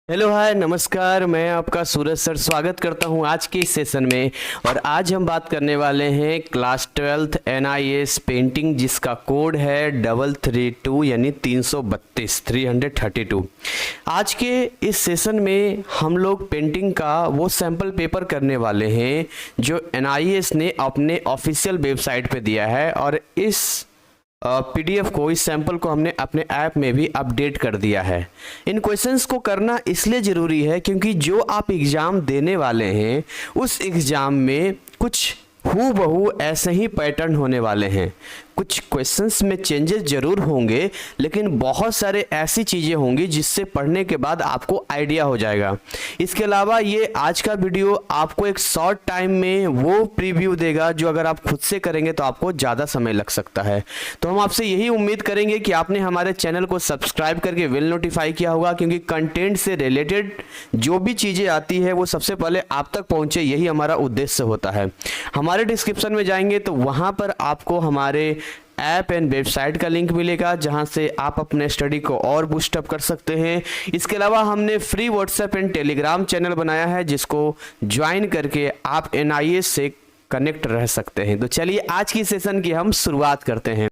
Hello hi नमस्कार, मैं आपका सूरज सर स्वागत करता हूं आज के इस सेशन में। और आज हम बात करने वाले हैं क्लास 12th NIS पेंटिंग, जिसका कोड है 332 यानी 332। आज के इस सेशन में हम लोग पेंटिंग का वो सैम्पल पेपर करने वाले हैं जो NIS ने अपने ऑफिशियल वेबसाइट पे दिया है, और इस PDF को, इस सैंपल को हमने अपने ऐप में भी अपडेट कर दिया है। इन क्वेश्चंस को करना इसलिए ज़रूरी है क्योंकि जो आप एग्ज़ाम देने वाले हैं उस एग्ज़ाम में कुछ हूबहू ऐसे ही पैटर्न होने वाले हैं। कुछ क्वेश्चंस में चेंजेस जरूर होंगे, लेकिन बहुत सारे ऐसी चीज़ें होंगी जिससे पढ़ने के बाद आपको आइडिया हो जाएगा। इसके अलावा ये आज का वीडियो आपको एक शॉर्ट टाइम में वो प्रीव्यू देगा जो अगर आप खुद से करेंगे तो आपको ज़्यादा समय लग सकता है। तो हम आपसे यही उम्मीद करेंगे कि आपने हमारे चैनल को सब्सक्राइब करके बेल नोटिफाई किया होगा, क्योंकि कंटेंट से रिलेटेड जो भी चीज़ें आती है वो सबसे पहले आप तक पहुँचे, यही हमारा उद्देश्य होता है। हमारे डिस्क्रिप्शन में जाएंगे तो वहाँ पर आपको हमारे ऐप एंड वेबसाइट का लिंक मिलेगा, जहां से आप अपने स्टडी को और बूस्टअप कर सकते हैं। इसके अलावा हमने free WhatsApp and Telegram channel बनाया है, जिसको ज्वाइन करके आप NIS से कनेक्ट रह सकते हैं। तो चलिए आज की सेशन की हम शुरुआत करते हैं।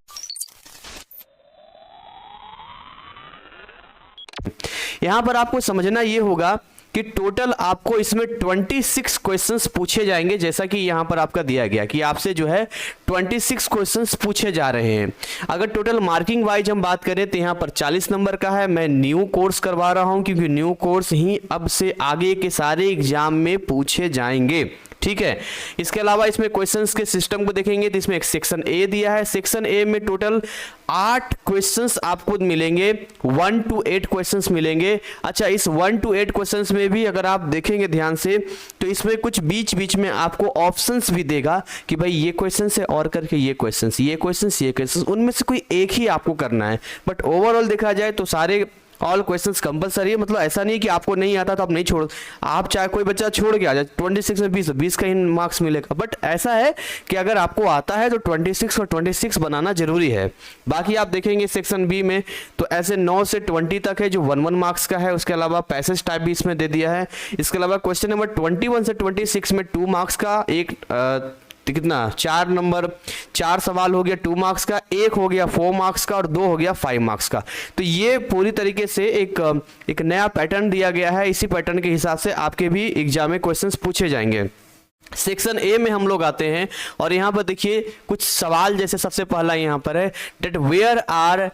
यहां पर आपको समझना ये होगा कि टोटल आपको इसमें 26 क्वेश्चंस पूछे जाएंगे, जैसा कि यहां पर आपका दिया गया कि आपसे जो है 26 क्वेश्चंस पूछे जा रहे हैं। अगर टोटल मार्किंग वाइज हम बात करें तो यहां पर 40 नंबर का है। मैं न्यू कोर्स करवा रहा हूं क्योंकि न्यू कोर्स ही अब से आगे के सारे एग्जाम में पूछे जाएंगे, ठीक है। इसके अलावा इसमें क्वेश्चंस के सिस्टम को देखेंगे तो इसमें एक सेक्शन ए दिया है। सेक्शन ए में टोटल 8 क्वेश्चंस आपको मिलेंगे, 1 to 8 क्वेश्चंस मिलेंगे। अच्छा, इस 1 to 8 क्वेश्चंस में भी अगर आप देखेंगे ध्यान से तो इसमें कुछ बीच बीच में आपको ऑप्शंस भी देगा कि भाई ये क्वेश्चन है और करके ये क्वेश्चंस, ये क्वेश्चंस, ये क्वेश्चंस, उनमें से कोई एक ही आपको करना है। बट ओवरऑल देखा जाए तो सारे ऑल क्वेश्चंस कंपलसरी है। मतलब ऐसा नहीं कि आपको नहीं आता तो आप नहीं छोड़, आप चाहे कोई बच्चा छोड़ के आ जाए 26 में 20 का ही मार्क्स मिलेगा। बट ऐसा है कि अगर आपको आता है तो 26 और 26 बनाना जरूरी है। बाकी आप देखेंगे सेक्शन बी में तो ऐसे 9 से 20 तक है जो 1 मार्क्स का है। उसके अलावा पैसेज टाइप भी इसमें दे दिया है। इसके अलावा क्वेश्चन नंबर 21 से 26 में 2 मार्क्स का, एक कितना 4 सवाल हो गया 2 मार्क्स का, एक हो गया 4 मार्क्स का और 2 हो गया 5 मार्क्स का। तो ये पूरी तरीके से एक नया पैटर्न दिया गया है। इसी पैटर्न के हिसाब से आपके भी एग्जाम में क्वेश्चंस पूछे जाएंगे। सेक्शन ए में हम लोग आते हैं और यहाँ पर देखिए कुछ सवाल, जैसे सबसे पहला यहाँ पर है that where are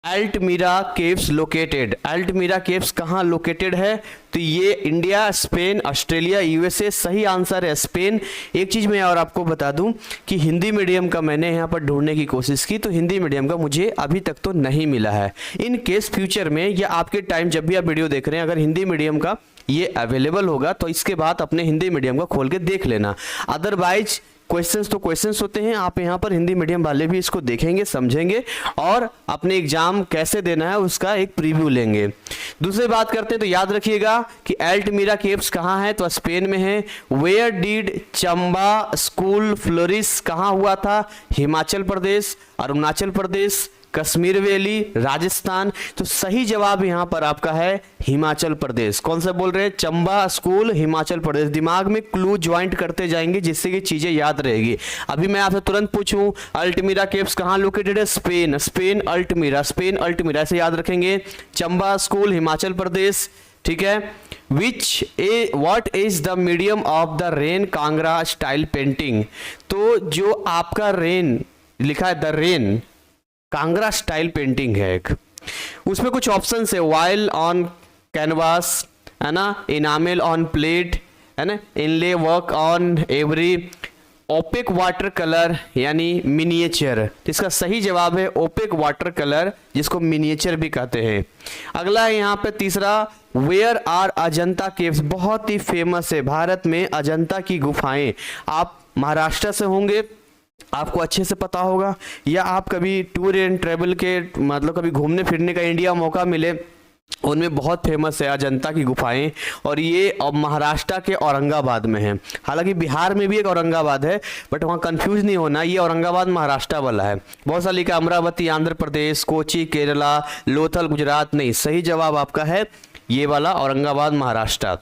Altamira caves located. Altamira caves कहाँ लोकेटेड है? तो ये इंडिया, स्पेन, ऑस्ट्रेलिया, USA। सही आंसर है स्पेन। एक चीज मैं और आपको बता दूं कि हिंदी मीडियम का मैंने यहाँ पर ढूंढने की कोशिश की तो हिंदी मीडियम का मुझे अभी तक तो नहीं मिला है। इन केस फ्यूचर में या आपके टाइम जब भी आप वीडियो देख रहे हैं, अगर हिंदी मीडियम का ये अवेलेबल होगा तो इसके बाद अपने हिंदी मीडियम का खोल के देख लेना। अदरवाइज क्वेश्चंस तो क्वेश्चंस होते हैं, आप यहाँ पर हिंदी मीडियम वाले भी इसको देखेंगे, समझेंगे और अपने एग्जाम कैसे देना है उसका एक प्रीव्यू लेंगे। दूसरी बात करते हैं तो याद रखिएगा कि अल्टमीरा केव्स कहाँ है? तो स्पेन में है। Where did Chamba school flourish कहाँ हुआ था? हिमाचल प्रदेश, अरुणाचल प्रदेश, कश्मीर वैली, राजस्थान। तो सही जवाब यहां पर आपका है हिमाचल प्रदेश। कौन सा बोल रहे हैं? चंबा स्कूल, हिमाचल प्रदेश। दिमाग में क्लू ज्वाइंट करते जाएंगे जिससे कि चीजें याद रहेगी। अभी मैं आपसे तुरंत पूछूं अल्टमीरा केव्स कहां लोकेटेड है? स्पेन। स्पेन अल्टमीरा, स्पेन अल्टमीरा ऐसे याद रखेंगे। चंबा स्कूल, हिमाचल प्रदेश, ठीक है। What is the medium of the rain Kangra style painting? तो जो आपका रेन लिखा है, the rain Kangra style painting है एक, उसमें कुछ ऑप्शंस है। वाइल ऑन कैनवास, है ना, इनामेल ऑन प्लेट, है ना, inlay work on ivory, opaque water colour यानी मिनिएचर। इसका सही जवाब है ओपेक वाटर कलर, जिसको मिनिएचर भी कहते हैं। अगला है यहाँ पे तीसरा, वेयर आर अजंता केव्स। बहुत ही फेमस है भारत में अजंता की गुफाएं। आप महाराष्ट्र से होंगे, आपको अच्छे से पता होगा, या आप कभी टूर एंड ट्रेवल के मतलब कभी घूमने फिरने का इंडिया मौका मिले, उनमें बहुत फेमस है अजंता की गुफाएं। और ये अब महाराष्ट्र के औरंगाबाद में है। हालांकि बिहार में भी एक औरंगाबाद है, बट वहाँ कंफ्यूज नहीं होना, ये औरंगाबाद महाराष्ट्र वाला है। बहुत सारा लिखा अमरावती आंध्र प्रदेश, कोची केरला, लोथल गुजरात। नहीं, सही जवाब आपका है ये वाला औरंगाबाद महाराष्ट्र।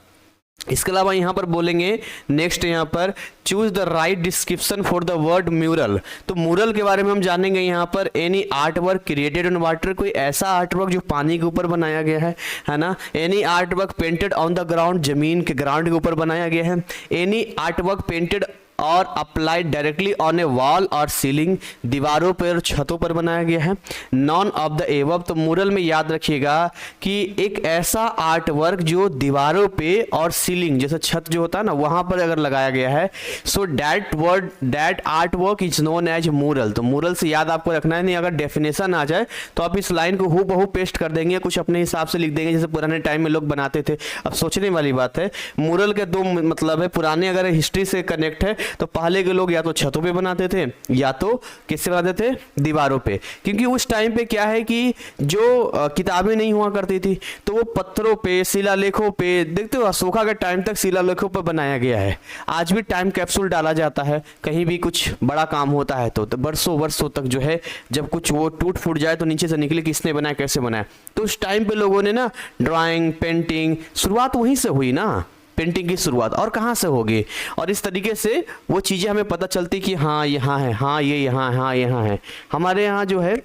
इसके अलावा यहाँ पर बोलेंगे नेक्स्ट यहाँ पर choose the right description for the word mural. तो म्यूरल के बारे में हम जानेंगे यहाँ पर any art work created on water, कोई ऐसा आर्ट वर्क जो पानी के ऊपर बनाया गया है ना। Any art work painted on the ground, जमीन के ग्राउंड के ऊपर बनाया गया है। एनी आर्ट वर्क पेंटेड और applied directly on A wall और सीलिंग, दीवारों पर छतों पर बनाया गया है। नॉन ऑफ द एबव, तो म्यूरल में याद रखिएगा कि एक ऐसा आर्ट वर्क जो दीवारों पे और सीलिंग जैसे छत जो होता है ना वहां पर अगर लगाया गया है, so that art work is known as mural. तो म्यूरल से याद आपको रखना है, नहीं अगर डेफिनेशन आ जाए तो आप इस लाइन को हूबहू पेस्ट कर देंगे, कुछ अपने हिसाब से लिख देंगे जैसे पुराने टाइम में लोग बनाते थे। अब सोचने वाली बात है, म्यूरल के दो मतलब है, पुराने अगर हिस्ट्री से कनेक्ट है तो पहले के लोग या तो छतों पे बनाते थे या तो किससे बनाते थे, दीवारों पे। क्योंकि उस टाइम पे क्या है कि जो किताबें नहीं हुआ करती थी तो वो पत्थरों पे, शिलालेखों पे, देखते हो अशोका के टाइम तक शिलालेखों पर बनाया गया है। आज भी टाइम कैप्सूल डाला जाता है, कहीं भी कुछ बड़ा काम होता है तो वर्षों वर्षों तक जो है जब कुछ वो टूट फूट जाए तो नीचे से निकले किसने बनाया, कैसे बनाया। तो उस टाइम पे लोगों ने ना ड्राइंग, पेंटिंग, शुरुआत वहीं से हुई ना, पेंटिंग की शुरुआत और कहाँ से होगी। और इस तरीके से वो चीज़ें हमें पता चलती कि हाँ यहाँ है, हाँ ये यहाँ है, हाँ यहाँ है। हमारे यहाँ जो है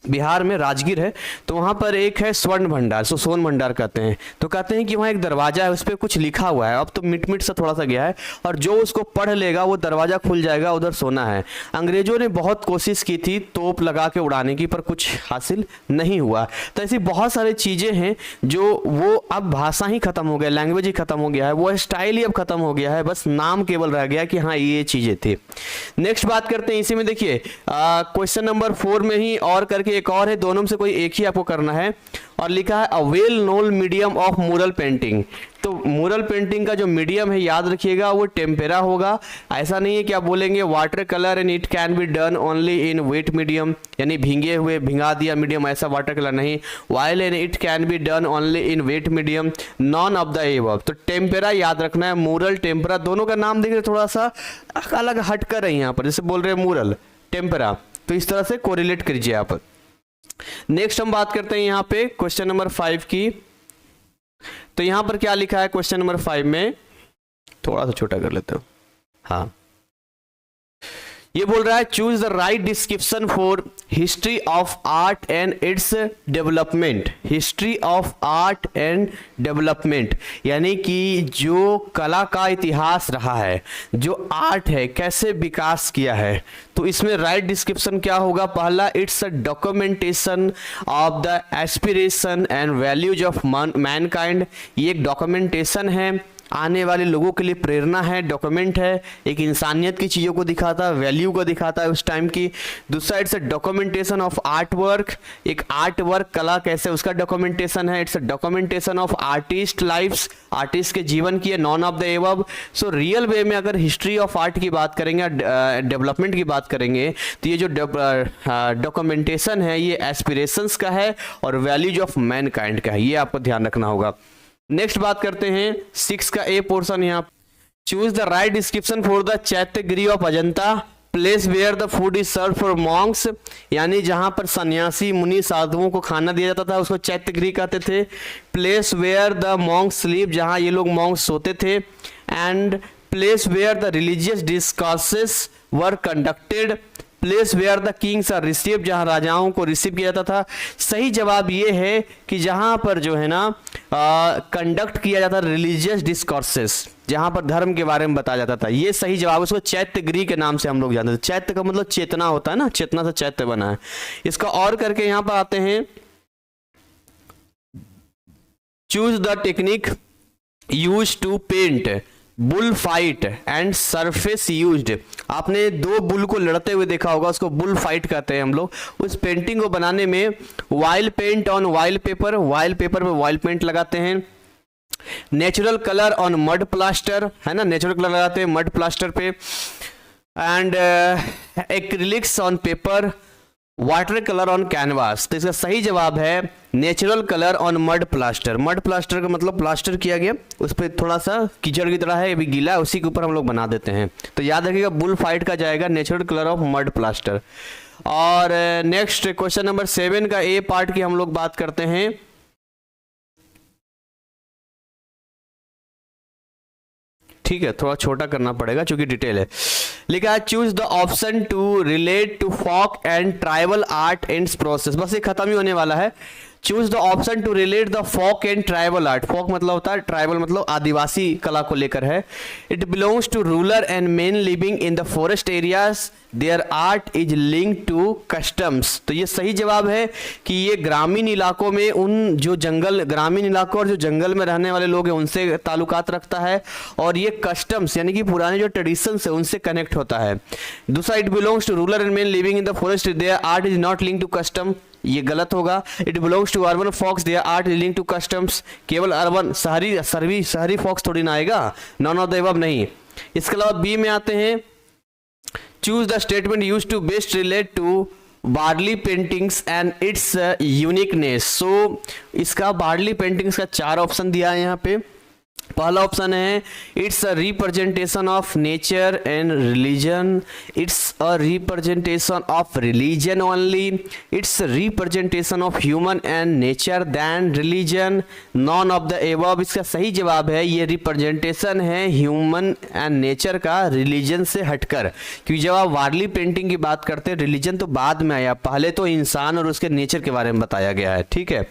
बिहार में राजगीर है तो वहाँ पर एक है स्वर्ण भंडार, सो सोन भंडार कहते हैं। तो कहते हैं कि वहाँ एक दरवाजा है, उस पर कुछ लिखा हुआ है, अब तो मिट मिट सा थोड़ा सा गया है, और जो उसको पढ़ लेगा वो दरवाजा खुल जाएगा, उधर सोना है। अंग्रेजों ने बहुत कोशिश की थी तोप लगा के उड़ाने की, पर कुछ हासिल नहीं हुआ। तो ऐसी बहुत सारी चीज़ें हैं जो वो अब भाषा ही खत्म हो गया, लैंग्वेज ही खत्म हो गया है, वो स्टाइल ही अब खत्म हो गया है, बस नाम केवल रह गया कि हाँ ये चीज़ें थी। नेक्स्ट बात करते हैं इसी में, देखिए क्वेश्चन नंबर 4 में ही और करके एक और है, दोनों में से कोई एक ही आपको करना है। और लिखा है a well known medium of mural painting. तो म्यूरल पेंटिंग का जो मीडियम है याद रखिएगा वो टेम्पेरा होगा। ऐसा नहीं है कि आप बोलेंगे water colour and it can be done only in wet medium, यानी भींगे हुए भिंगा दिया मीडियम, ऐसा वाटर कलर नहीं। Oil and it can be done only in wet medium, none of the above. तो टेम्पेरा याद रखना है, म्यूरल टेम्पेरा, दोनों का नाम देख रहे थोड़ा सा अलग हट कर है यहाँ पर, जैसे बोल रहे हैं म्यूरल टेम्पेरा, तो इस तरह से कोरिलेट कीजिए आप। नेक्स्ट हम बात करते हैं यहाँ पे क्वेश्चन नंबर 5 की। तो यहां पर क्या लिखा है क्वेश्चन नंबर 5 में, थोड़ा सा छोटा कर लेते हो, हाँ ये बोल रहा है choose the right description for history of art and its development. History of art and development यानी कि जो कला का इतिहास रहा है, जो आर्ट है कैसे विकास किया है, तो इसमें राइट डिस्क्रिप्शन क्या होगा। पहला, it's a documentation of the aspiration and values of Mankind. ये एक डॉक्यूमेंटेशन है, आने वाले लोगों के लिए प्रेरणा है, डॉक्यूमेंट है, एक इंसानियत की चीज़ों को दिखाता है, वैल्यू को दिखाता है उस टाइम की। दूसरा, it's a documentation of art work, एक आर्ट वर्क कला कैसे उसका डॉक्यूमेंटेशन है। It's a documentation of artist life's, artist के जीवन की है, none of the above. So real way में अगर हिस्ट्री ऑफ आर्ट की बात करेंगे, डेवलपमेंट की बात करेंगे, तो ये जो डॉक्यूमेंटेशन है ये एस्पिरेशंस का है और वैल्यूज ऑफ मैनकाइंड का है, ये आपको ध्यान रखना होगा। नेक्स्ट बात करते हैं 6 का ए पोर्शन। यहाँ choose the right description for the chaityagriha of Ajanta, place where the food is serve for monks, यानी जहां पर सन्यासी मुनि साधुओं को खाना दिया जाता था उसको चैत्यगृह कहते थे। Place where the monks sleep, जहां ये लोग मॉन्क्स सोते थे। And place where the religious discourses were conducted, place where the kings are receive, जहां राजाओं को रिसीव किया जाता था। सही जवाब ये है कि जहां पर जो है ना कंडक्ट किया जाता रिलीजियस डिस्कॉर्सेस, जहां पर धर्म के बारे में बताया जाता था, ये सही जवाब। उसको चैत्यगृह के नाम से हम लोग जानते थे। चैत्य का मतलब चेतना होता है ना, चेतना से चैत्य बना है। इसका और करके यहां पर आते हैं, choose the technique use to paint bull fight and surface used. आपने दो बुल को लड़ते हुए देखा होगा, उसको बुल फाइट कहते हैं हम लोग। उस पेंटिंग को बनाने में oil paint on oil paper, oil paper पे वाइल पेंट लगाते हैं। Natural colour on mud plaster, है ना, नेचुरल कलर लगाते हैं मड प्लास्टर पे। And acrylics on paper, water colour on canvas. तो इसका सही जवाब है natural colour on mud plaster. Mud plaster का मतलब प्लास्टर किया गया, उस पर थोड़ा सा कीचड़ की तरह है, अभी गीला है, उसी के ऊपर हम लोग बना देते हैं। तो याद रखिएगा बुल फाइट का जाएगा natural colour of mud plaster. और नेक्स्ट क्वेश्चन नंबर 7 का ए पार्ट की हम लोग बात करते हैं। ठीक है, थोड़ा छोटा करना पड़ेगा क्योंकि डिटेल है। लिखा है choose the option to relate to folk and tribal art and process. बस ये खत्म ही होने वाला है। Choose the option to relate the folk and tribal art. Folk मतलब होता है, ट्राइबल मतलब आदिवासी कला को लेकर है। It belongs to rural and men living in the forest areas, their art is link to customs. तो ये सही जवाब है कि ये ग्रामीण इलाकों में उन जो जंगल, ग्रामीण इलाकों और जो जंगल में रहने वाले लोग हैं उनसे ताल्लुकात रखता है, और ये कस्टम्स यानी कि पुराने जो ट्रेडिशंस है उनसे कनेक्ट होता है। दूसरा, it belongs to rural and men living in the forest, their art is not link to custom. ये गलत होगा। It belongs to urban folks, their art is link to customs. केवल अर्बन, शहरी फॉक्स थोड़ी ना आएगा, नॉन ऑफ द अबव नहीं। इसके अलावा बी में आते हैं, choose the statement use to best relate to Warli paintings and its uniqueness. So इसका बार्ली पेंटिंग्स का 4 ऑप्शन दिया है यहाँ पे। पहला ऑप्शन है it's a representation of nature and religion, it's a representation of religion only, it's representation of human and nature than religion, none of the above. इसका सही जवाब है ये रिप्रेजेंटेशन है ह्यूमन एंड नेचर का रिलीजन से हटकर, क्योंकि जब आप वार्ली पेंटिंग की बात करते हैं रिलीजन तो बाद में आया, पहले तो इंसान और उसके नेचर के बारे में बताया गया है। ठीक है,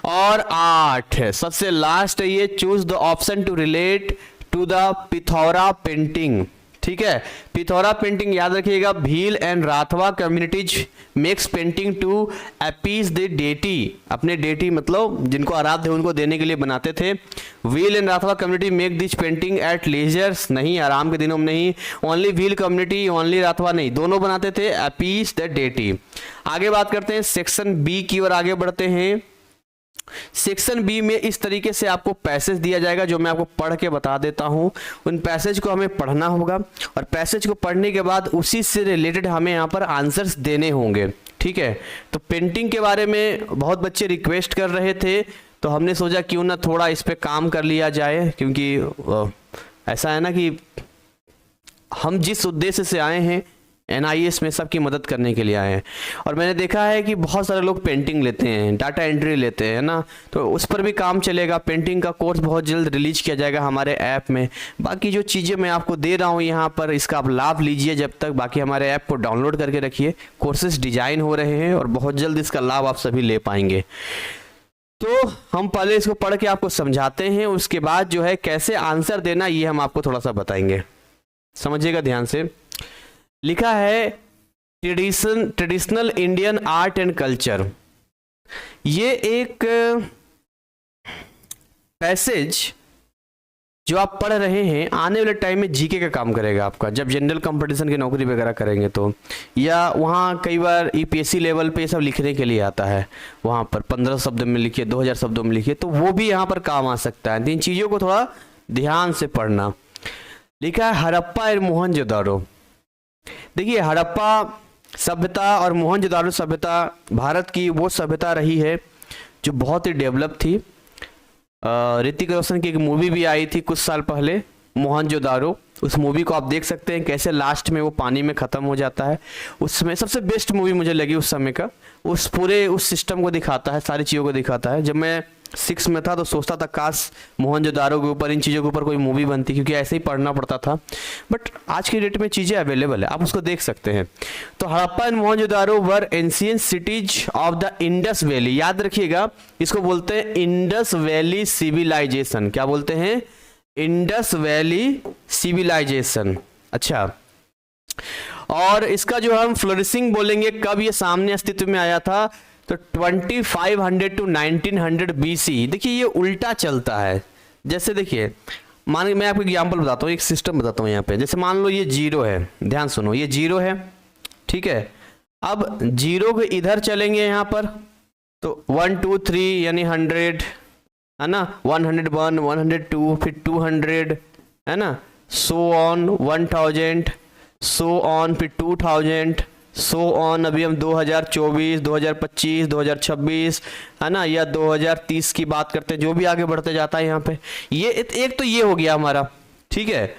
और 8 सबसे लास्ट है ये, choose the option to relate to the Pithora painting. ठीक है, पिथौरा पेंटिंग याद रखिएगा, Bhil and Rathwa communities makes painting to appease the deity, अपने डेटी मतलब जिनको आराध्य उनको देने के लिए बनाते थे। Bhil and Rathwa community make this painting at leisures, नहीं आराम के दिनों में नहीं। Only Bhil community, only Rathwa नहीं, दोनों बनाते थे अपीज द डेटी। आगे बात करते हैं सेक्शन बी की ओर आगे बढ़ते हैं। सेक्शन बी में इस तरीके से आपको पैसेज दिया जाएगा जो मैं आपको पढ़ के बता देता हूं। उन पैसेज को हमें पढ़ना होगा और पैसेज को पढ़ने के बाद उसी से रिलेटेड हमें यहां पर आंसर्स देने होंगे। ठीक है, तो पेंटिंग के बारे में बहुत बच्चे रिक्वेस्ट कर रहे थे तो हमने सोचा क्यों ना थोड़ा इस पे काम कर लिया जाए, क्योंकि ऐसा है ना कि हम जिस उद्देश्य से आए हैं NIS में सबकी मदद करने के लिए आए हैं, और मैंने देखा है कि बहुत सारे लोग पेंटिंग लेते हैं, डाटा एंट्री लेते हैं ना, तो उस पर भी काम चलेगा। पेंटिंग का कोर्स बहुत जल्द रिलीज किया जाएगा हमारे ऐप में। बाकी जो चीज़ें मैं आपको दे रहा हूँ यहाँ पर, इसका आप लाभ लीजिए जब तक, बाकी हमारे ऐप को डाउनलोड करके रखिए। कोर्सेज डिजाइन हो रहे हैं और बहुत जल्द इसका लाभ आप सभी ले पाएंगे। तो हम पहले इसको पढ़ के आपको समझाते हैं, उसके बाद जो है कैसे आंसर देना ये हम आपको थोड़ा सा बताएंगे, समझिएगा ध्यान से। लिखा है traditional Indian art and culture. ये एक पैसेज जो आप पढ़ रहे हैं आने वाले टाइम में जीके का काम करेगा आपका, जब जनरल कंपटीशन की नौकरी वगैरह करेंगे तो, या वहाँ कई बार EPSC लेवल पे सब लिखने के लिए आता है, वहाँ पर 15 शब्द में लिखिए, 2000 शब्दों में लिखिए, तो वो भी यहाँ पर काम आ सकता है। इन चीज़ों को थोड़ा ध्यान से पढ़ना। लिखा है हड़प्पा और मोहनजोदाड़ो। देखिए, हड़प्पा सभ्यता और मोहनजोदाड़ो सभ्यता भारत की वो सभ्यता रही है जो बहुत ही डेवलप थी। ऋतिक रोशन की एक मूवी भी आई थी कुछ साल पहले, मोहनजोदाड़ो। उस मूवी को आप देख सकते हैं कैसे लास्ट में वो पानी में ख़त्म हो जाता है। उसमें सबसे बेस्ट मूवी मुझे लगी उस समय का, उस पूरे उस सिस्टम को दिखाता है, सारी चीज़ों को दिखाता है। जब मैं 6 में था तो सोचता था काश मोहनजोदाड़ो के ऊपर, इन चीज़ों के ऊपर कोई मूवी बनती, क्योंकि ऐसे ही पढ़ना पड़ता था। बट आज की डेट में चीज़ें अवेलेबल है, आप उसको देख सकते हैं। तो Harappa and Mohenjodaro were ancient cities of the Indus valley. याद रखिएगा, इसको बोलते हैं इंडस वैली सिविलाइजेशन। क्या बोलते हैं? Indus valley civilisation. अच्छा, और इसका जो हम फ्लोरिशिंग बोलेंगे, कब ये सामने अस्तित्व में आया था? तो 2500 to 1900 BC। देखिए ये उल्टा चलता है। जैसे देखिए, मान मैं आपको एग्जांपल बताता हूँ, एक सिस्टम बताता हूँ यहाँ पे। जैसे मान लो ये 0 है, ध्यान सुनो, ये 0 है, ठीक है। अब 0 के इधर चलेंगे यहाँ पर, तो 1 2 3 यानी 100 है ना, 101 102 फिर 200 है ना, सो ऑन 1000 सो ऑन फिर 2000 सो ऑन। अभी हम 2024 2025 2026 है ना, या 2030 की बात करते हैं, जो भी आगे बढ़ते जाता है यहाँ पे। ये एक तो ये हो गया हमारा, ठीक है,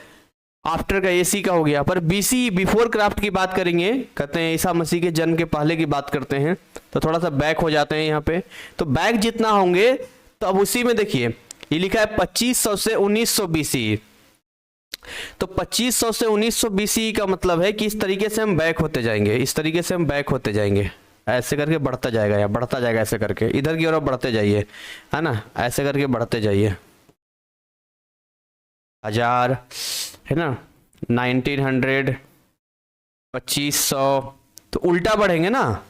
आफ्टर का AC का हो गया। पर BC बिफोर क्राफ्ट की बात करेंगे, कहते हैं ईसा मसीह के जन्म के पहले की बात करते हैं, तो थोड़ा सा बैक हो जाते हैं यहाँ पे। तो बैक जितना होंगे तो अब उसी में देखिए ये लिखा है 2500 से 1900 BC। तो 2500 से 1900 BCE का मतलब है कि इस तरीके से हम बैक होते जाएंगे, इस तरीके से हम बैक होते जाएंगे, ऐसे करके बढ़ता जाएगा या बढ़ता जाएगा, ऐसे करके इधर की ओर बढ़ते जाइए, है ना, ऐसे करके बढ़ते जाइए, 1000, है ना, 1900, 2500, तो उल्टा बढ़ेंगे ना,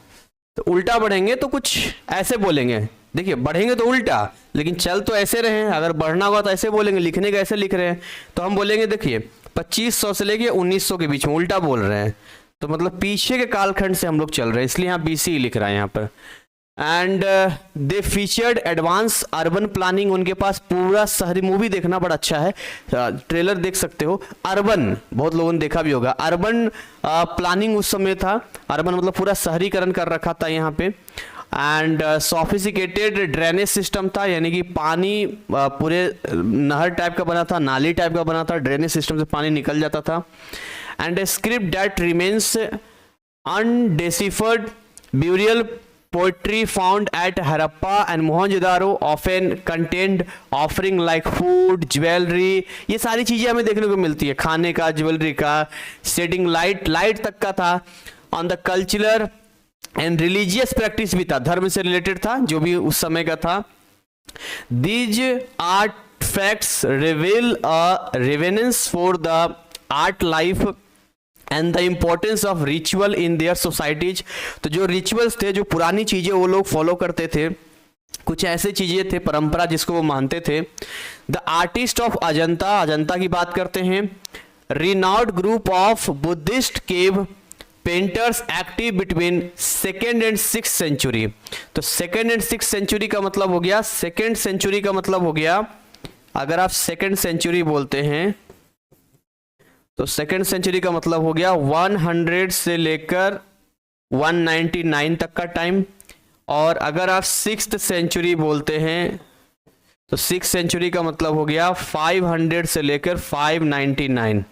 तो उल्टा बढ़ेंगे तो कुछ ऐसे बोलेंगे, देखिए बढ़ेंगे तो उल्टा, लेकिन चल तो ऐसे रहे हैं, अगर बढ़ना होगा तो ऐसे बोलेंगे, लिखने का ऐसे लिख रहे हैं, तो हम बोलेंगे देखिए 2500 से लेके 1900 के बीच में उल्टा बोल रहे हैं, तो मतलब पीछे के कालखंड से हम लोग चल रहे हैं, इसलिए यहाँ BCE लिख रहा है यहाँ पर। And they featured advance urban planning, उनके पास पूरा शहरी, मूवी देखना बड़ा अच्छा है, ट्रेलर देख सकते हो, अर्बन, बहुत लोगों ने देखा भी होगा, अर्बन प्लानिंग उस समय था, अर्बन मतलब पूरा शहरीकरण कर रखा था यहाँ पे। एंड सोफिस्टिकेटेड ड्रेनेज सिस्टम था, यानी कि पानी पूरे नहर टाइप का बना था, नाली टाइप का बना था, ड्रेनेज सिस्टम से पानी निकल जाता था। And script that remains undeciphered, burial poetry found at Harappa and Mohenjo-daro often contained offering like food, jewelry, ये सारी चीजें हमें देखने को मिलती है, खाने का, ज्वेलरी का, सेटिंग लाइट तक का था। On the cultural and religious practice भी था, धर्म से रिलेटेड था जो भी उस समय का था। These artefacts reveal a reverence for the art life and the importance of ritual in their societies. तो जो रिचुअल्स थे, जो पुरानी चीजें वो लोग फॉलो करते थे, कुछ ऐसे चीजें थे, परंपरा जिसको वो मानते थे। The artist of Ajanta, Ajanta की बात करते हैं, renowned group of Buddhist cave painters active between 2nd and 6th century. तो 2nd and 6th सेंचुरी का मतलब हो गया, 2nd सेंचुरी का मतलब हो गया, अगर आप 2nd सेंचुरी बोलते हैं तो 2nd सेंचुरी का मतलब हो गया 100 से लेकर 199 तक का टाइम। और अगर आप 6th सेंचुरी बोलते हैं तो 6th सेंचुरी का मतलब हो गया 500 से लेकर 599।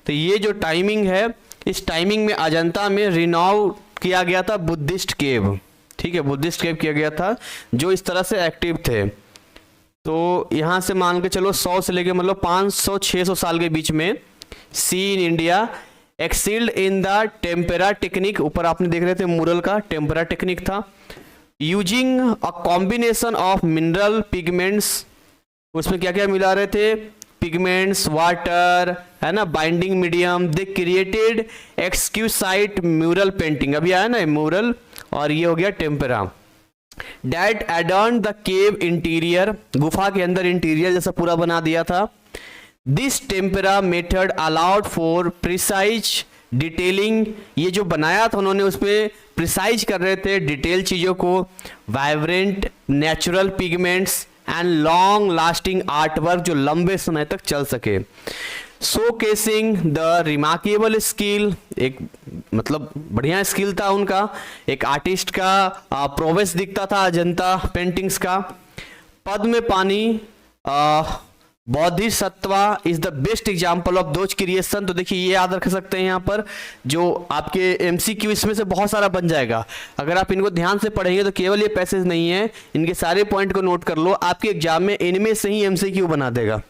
तो ये जो टाइमिंग है, इस टाइमिंग में अजंता में रिनाउ किया गया था बुद्धिस्ट केव, ठीक है, बुद्धिस्ट केव किया गया था जो इस तरह से एक्टिव थे। तो यहां से मान के चलो 100 से लेकर मतलब 500-600 साल के बीच में c in India excelled in the tempera technique, ऊपर आपने देख रहे थे मुरल का टेम्पेरा टेक्निक था, using a combination of mineral pigments, उसमें क्या क्या मिला रहे थे, पिगमेंट्स, वाटर, है ना, binding medium. They created exquisite mural painting, अभी आया ना म्यूरल, और ये हो गया tempera. That adorn the cave interior, गुफा के अंदर इंटीरियर जैसा पूरा बना दिया था। This tempera method allowed for precise detailing, ये जो बनाया था उन्होंने उस पर प्रिसाइज कर रहे थे डिटेल चीज़ों को, vibrant natural pigments and long lasting art work जो लंबे समय तक चल सके। शोकेसिंग द रिमार्केबल स्किल, एक मतलब बढ़िया स्किल था उनका, एक आर्टिस्ट का प्रोग्रेस दिखता था अजंता पेंटिंग्स का। पद में पानी, Bodhisattva is the best example of those creation. तो देखिए ये याद रख सकते हैं यहाँ पर, जो आपके MCQ इसमें से बहुत सारा बन जाएगा, अगर आप इनको ध्यान से पढ़ेंगे तो केवल ये पैसेज नहीं है, इनके सारे पॉइंट को नोट कर लो, आपके एग्जाम में इनमें से ही MCQ बना देगा।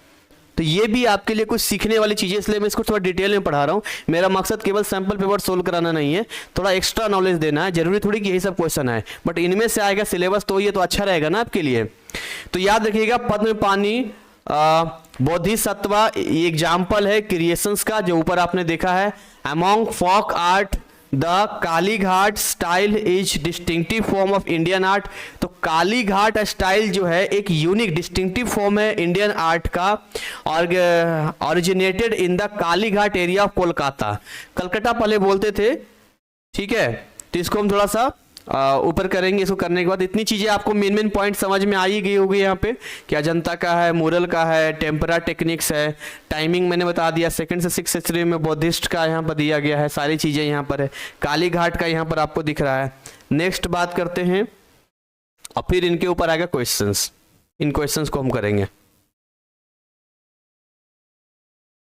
तो ये भी आपके लिए कुछ सीखने वाली चीजें, इसलिए मैं इसको थोड़ा डिटेल में पढ़ा रहा हूँ। मेरा मकसद केवल सैंपल पेपर सोल्व कराना नहीं है, थोड़ा एक्स्ट्रा नॉलेज देना है, जरूरी थोड़ी कि यही सब क्वेश्चन है, बट इनमें से आएगा सिलेबस तो ये तो अच्छा रहेगा ना आपके लिए। तो याद रखिएगा, पद में पानी, बोधिसत्वा ये एग्जाम्पल है क्रिएशंस का जो ऊपर आपने देखा है। Among folk art the Kali Ghat style is distinctive form of Indian art. तो काली घाट स्टाइल जो है एक यूनिक डिस्टिंक्टिव फॉर्म है इंडियन आर्ट का, और originated in the Kali Ghat area of Kolkata. Calcutta पहले बोलते थे, ठीक है, तो इसको हम थोड़ा सा ऊपर करेंगे। इसको करने के बाद इतनी चीजें आपको मेन पॉइंट समझ में आ ही गई होगी यहाँ पे, कि अजंता का है, मुरल का है, टेम्परा टेक्निक्स है, टाइमिंग मैंने बता दिया, 2nd से 6th सेंचुरी में बौद्धिस्ट का यहाँ पर दिया गया है, सारी चीजें यहाँ पर है, काली घाट का यहाँ पर आपको दिख रहा है। नेक्स्ट बात करते हैं, और फिर इनके ऊपर आएगा क्वेश्चंस, इन क्वेश्चंस को हम करेंगे,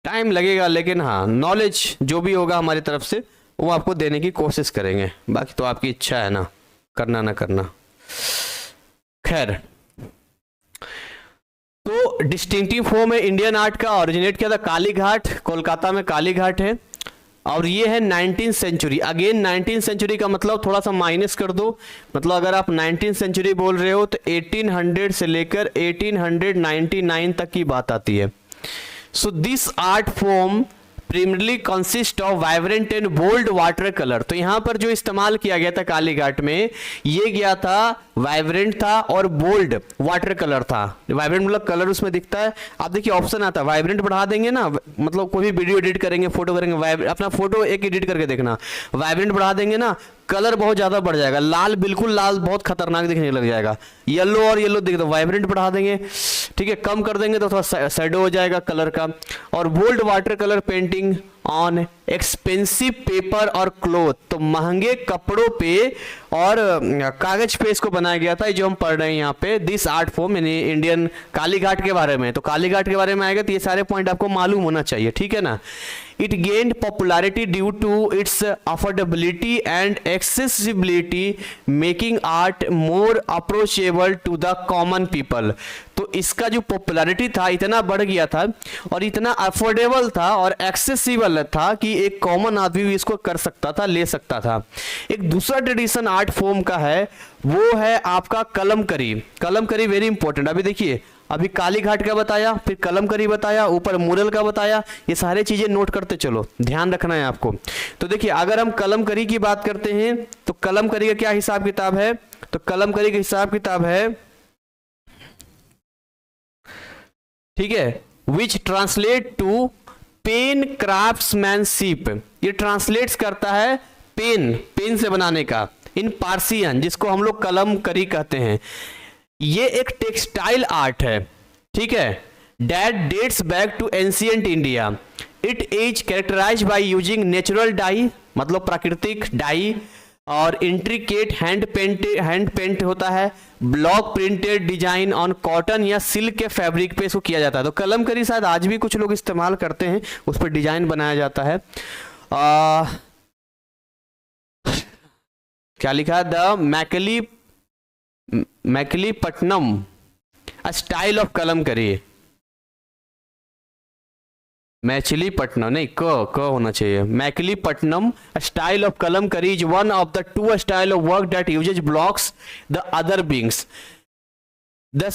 टाइम लगेगा लेकिन हाँ नॉलेज जो भी होगा हमारी तरफ से वो आपको देने की कोशिश करेंगे, बाकी तो आपकी इच्छा है ना, करना ना करना। खैर, तो डिस्टिंक्टिव फॉर्म है इंडियन आर्ट का, ओरिजिनेट किया था काली घाट, कोलकाता में काली घाट है। और ये है 19th century. Again 19th century का मतलब थोड़ा सा माइनस कर दो, मतलब अगर आप 19th सेंचुरी बोल रहे हो तो 1800 से लेकर 1899 तक की बात आती है। So this art form primarily consist of vibrant and bold water color। तो यहां पर जो इस्तेमाल किया गया था काली घाट में, ये गया था वाइब्रेंट था और बोल्ड वाटर कलर था। वाइब्रेंट मतलब कलर उसमें दिखता है, आप देखिए ऑप्शन आता है, वाइब्रेंट बढ़ा देंगे ना, मतलब कोई भी वीडियो एडिट करेंगे, फोटो करेंगे, अपना फोटो एक एडिट करके देखना, वाइब्रेंट बढ़ा देंगे ना, कलर बहुत ज्यादा बढ़ जाएगा, लाल बिल्कुल लाल बहुत खतरनाक दिखने लग जाएगा, येलो और येलो दिख दो, वाइब्रेंट बढ़ा देंगे, ठीक है, कम कर देंगे तो थोड़ा शैडो हो जाएगा कलर का। और bold water colour painting on expensive paper और क्लोथ, तो महंगे कपड़ों पे और कागज पे इसको बनाया गया था, जो हम पढ़ रहे हैं यहाँ पे। दिस आर्ट फॉर्म यानी इंडियन काली घाट के बारे में, तो काली घाट के बारे में आएगा तो ये सारे पॉइंट आपको मालूम होना चाहिए, ठीक है ना। It gained popularity due to its affordability and accessibility, making art more approachable to the common people। तो इसका जो पॉपुलैरिटी था इतना बढ़ गया था और इतना अफोर्डेबल था और एक्सेसिबल था कि एक कॉमन आदमी भी इसको कर सकता था, ले सकता था। एक दूसरा ट्रेडिशन आर्ट फॉर्म का है, वो है आपका कलमकरी। कलमकरी वेरी इंपॉर्टेंट। अभी देखिए, अभी काली घाट का बताया, फिर कलमकरी बताया, ऊपर मुरल का बताया, ये सारे चीजें नोट करते चलो, ध्यान रखना है आपको। तो देखिए, अगर हम कलमकरी की बात करते हैं तो कलमकरी का क्या हिसाब किताब है, तो कलमकरी का हिसाब किताब है, ठीक है, विच ट्रांसलेट टू पेन क्राफ्ट्समैनशिप। ये ट्रांसलेट्स करता है पेन, पेन से बनाने का, इन पार्सियन, जिसको हम लोग कलमकरी कहते हैं। ये एक टेक्सटाइल आर्ट है, ठीक है, that dates back to ancient India. It is characterised by using natural dye, मतलब प्राकृतिक डाई, और इंट्रिकेट हैंड पेंट होता है, block printed design on cotton या सिल्क के फैब्रिक पे इसको किया जाता है। तो कलमकरी शायद आज भी कुछ लोग इस्तेमाल करते हैं, उस पर डिजाइन बनाया जाता है। क्या लिखा है, the Machilipatnam style of Kalamkari. Maithilipattanam नहीं, क होना चाहिए, Machilipatnam style of Kalamkari is one of the two style of work that uses blocks the other beings. The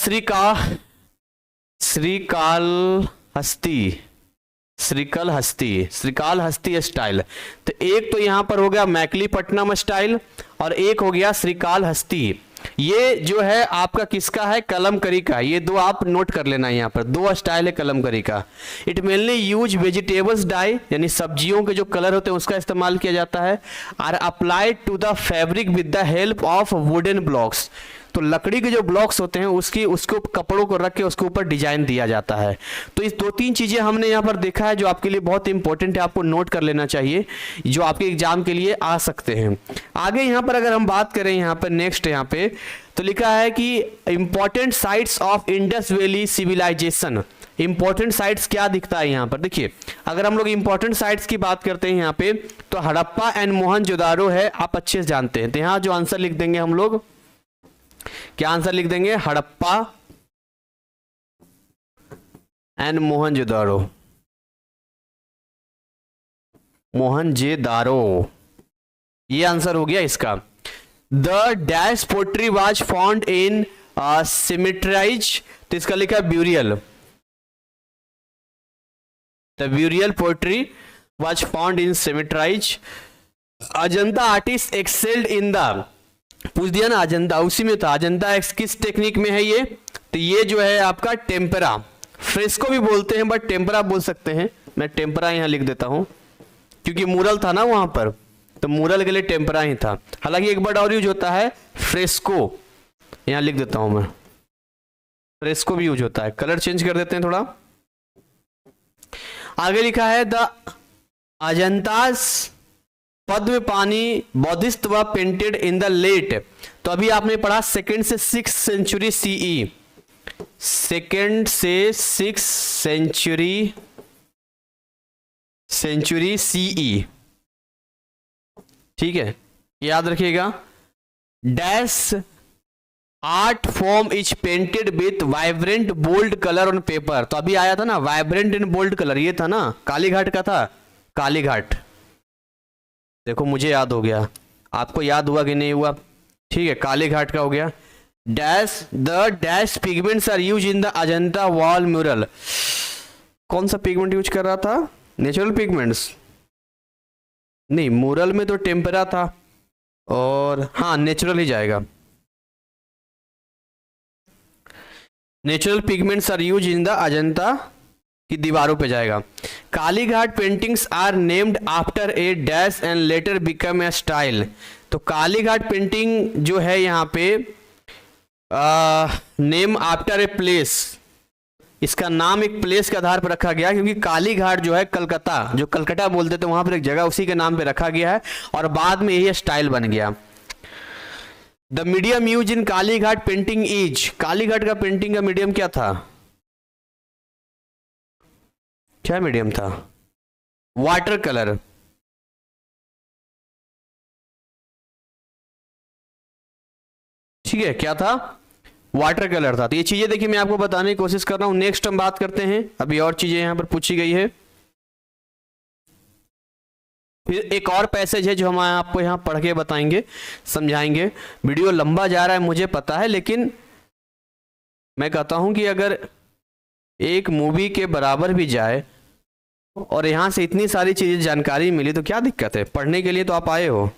Srikalahasti style. तो एक तो यहां पर हो गया मैकलीपट्टनम स्टाइल और एक हो गया श्रीकालहस्ती। ये जो है आपका किसका है, कलमकरी का। ये दो आप नोट कर लेना, यहाँ पर दो स्टाइल है कलमकरी का। It mainly use vegetables dye, यानी सब्जियों के जो कलर होते हैं उसका इस्तेमाल किया जाता है। Are applied to the fabric with the help of wooden blocks. तो लकड़ी के जो ब्लॉक्स होते हैं उसको कपड़ों को रख के उसके ऊपर डिजाइन दिया जाता है। तो इस दो तीन चीजें हमने यहाँ पर देखा है जो आपके लिए बहुत इंपॉर्टेंट है, आपको नोट कर लेना चाहिए, जो आपके एग्जाम के लिए आ सकते हैं। आगे यहाँ पर अगर हम बात करें, यहाँ पर नेक्स्ट यहाँ पे तो लिखा है कि important sites of Indus valley civilisation. Important sites क्या दिखता है यहाँ पर, देखिए अगर हम लोग इंपॉर्टेंट साइट्स की बात करते हैं यहाँ पे तो हड़प्पा एंड मोहनजोदारो है, आप अच्छे से जानते हैं। तो यहाँ जो आंसर लिख देंगे हम लोग, क्या आंसर लिख देंगे, हड़प्पा एंड मोहनजोदारो। ये आंसर हो गया इसका। The dash pottery was found in cemeteries, तो इसका लिखा है burial. The burial pottery was found in cemeteries. Ajanta artist excelled in the, पूछ दिया ना, अजंता उसी में था। अजंता किस टेक्निक में है ये, तो ये जो है आपका टेम्परा, फ्रेस्को भी बोलते हैं बट टेम्परा बोल सकते हैं। मैं टेम्परा यहां लिख देता हूं क्योंकि मूरल था ना वहां पर, तो मूरल के लिए टेम्परा ही था। हालांकि एक वर्ड और यूज होता है फ्रेस्को, यहां लिख देता हूं मैं, फ्रेस्को भी यूज होता है। कलर चेंज कर देते हैं थोड़ा। आगे लिखा है द अजंतास पद्म पानी बौद्धिस्ट व पेंटेड इन द लेट। तो अभी आपने पढ़ा 2nd से 6th सेंचुरी सीई, 2nd से 6th सेंचुरी सीई, ठीक है, याद रखिएगा। Dash art form is painted with vibrant bold colour on paper. तो अभी आया था ना वाइब्रेंट एंड बोल्ड कलर, ये था ना कालीघाट का था, कालीघाट। देखो मुझे याद हो गया, आपको याद हुआ कि नहीं हुआ? ठीक है, कालीघाट का हो गया। Dash the dash pigments are use in the Ajanta wall mural. कौन सा पिगमेंट यूज कर रहा था? नेचुरल पिगमेंट्स नहीं, म्यूरल में तो टेम्परा था, और हाँ नेचुरल ही जाएगा। Natural pigments are use in the Ajanta की दीवारों पे जाएगा। Kalighat paintings are named after a dash and later become a style. तो कालीघाट पेंटिंग जो है यहाँ पे नेम आफ्टर ए प्लेस, इसका नाम एक प्लेस के आधार पर रखा गया, क्योंकि कालीघाट जो है कलकत्ता, जो कलकत्ता बोलते थे वहां पर एक जगह उसी के नाम पे रखा गया है, और बाद में यही स्टाइल बन गया। The medium use in Kalighat painting is, Kalighat का पेंटिंग का मीडियम क्या था? क्या मीडियम था? Water colour. ठीक है, क्या था? वाटर कलर था। तो ये चीजें देखिए मैं आपको बताने की कोशिश कर रहा हूं। नेक्स्ट हम बात करते हैं, अभी और चीजें यहां पर पूछी गई है। फिर एक और पैसेज है जो हम आपको यहां पढ़ के बताएंगे, समझाएंगे। वीडियो लंबा जा रहा है मुझे पता है, लेकिन मैं कहता हूं कि अगर एक मूवी के बराबर भी जाए और यहां से इतनी सारी चीजें जानकारी मिली तो क्या दिक्कत है? पढ़ने के लिए तो आप आए हो।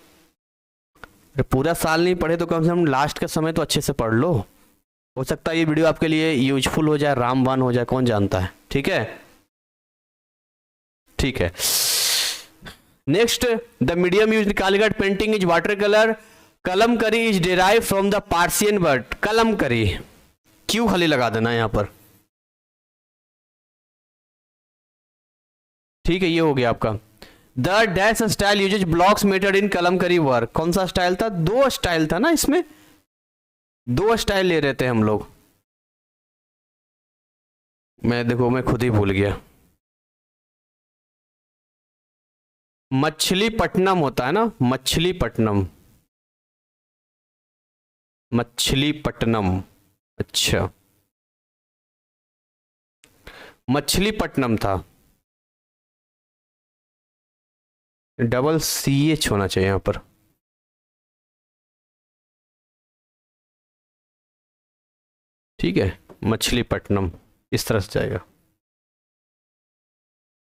पूरा साल नहीं पढ़े तो कम से कम लास्ट का समय तो अच्छे से पढ़ लो। हो सकता है ये वीडियो आपके लिए यूजफुल हो जाए, रामबाण हो जाए, कौन जानता है। ठीक है, ठीक है। Next, the medium used Kalighat painting is water colour. Kalamkari is derive from the Persian word. Kalamkari, क्यों खाली लगा देना यहां पर। ठीक है, ये हो गया आपका। The dash style uses blocks method in Kalamkari work. कौन सा स्टाइल था? दो स्टाइल था ना, इसमें दो स्टाइल ले रहे थे हम लोग। मैं खुद ही भूल गया। मछलीपट्टनम होता है ना, मछलीपट्टनम, मछलीपट्टनम। अच्छा, मछलीपट्टनम था। डबल CH होना चाहिए यहां पर। ठीक है, मछलीपट्टनम इस तरह से जाएगा।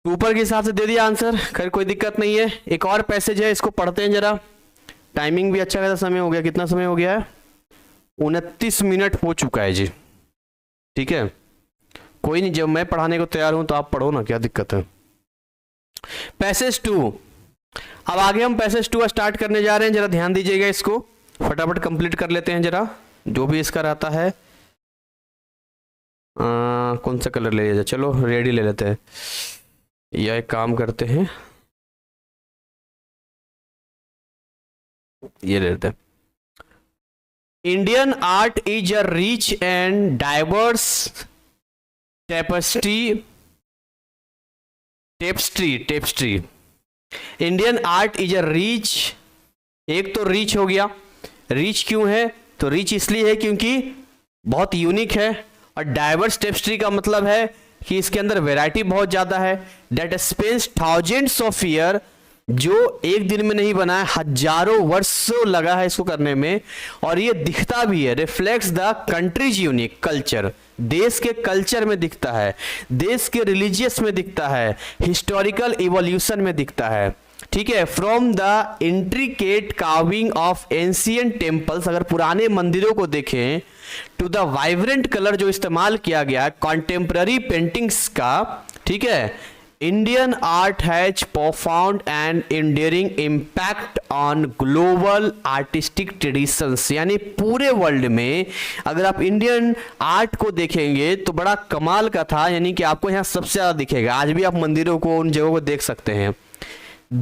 ऊपर के हिसाब से दे दिया आंसर, खैर कोई दिक्कत नहीं है। एक और पैसेज है, इसको पढ़ते हैं जरा। टाइमिंग भी अच्छा खासा समय हो गया। कितना समय हो गया है? 29 मिनट हो चुका है जी। ठीक है, कोई नहीं, जब मैं पढ़ाने को तैयार हूं तो आप पढ़ो ना, क्या दिक्कत है। पैसेज 2। अब आगे हम पैसेज 2 स्टार्ट करने जा रहे हैं, जरा ध्यान दीजिएगा। इसको फटाफट कंप्लीट कर लेते हैं जरा, जो भी इसका रहता है। कौन सा कलर ले लिया जाए? चलो रेडी ले लेते हैं, या एक काम करते हैं, ये ले लेते हैं। Indian art is a rich and diverse tapestry. Indian art is a rich, एक तो रिच हो गया। रिच क्यों है? तो रिच इसलिए है क्योंकि बहुत यूनिक है, और डाइवर्स टेपेस्ट्री का मतलब है कि इसके अंदर वैरायटी बहुत ज्यादा है। That spans thousands of year, जो एक दिन में नहीं बना है, हजारों वर्षों लगा है इसको करने में। और ये दिखता भी है, reflects the countries unique culture, देश के कल्चर में दिखता है, देश के रिलीजियस में दिखता है, हिस्टोरिकल इवोल्यूशन में दिखता है। ठीक है, from the intricate carving of ancient temples, अगर पुराने मंदिरों को देखें, टू द वाइब्रेंट कलर जो इस्तेमाल किया गया है कॉन्टेम्पररी पेंटिंग्स का। ठीक है, Indian art has profound and enduring impact on global artistic traditions. यानी पूरे वर्ल्ड में अगर आप इंडियन आर्ट को देखेंगे तो बड़ा कमाल का था, यानी कि आपको यहाँ सबसे ज्यादा दिखेगा। आज भी आप मंदिरों को, उन जगहों को देख सकते हैं।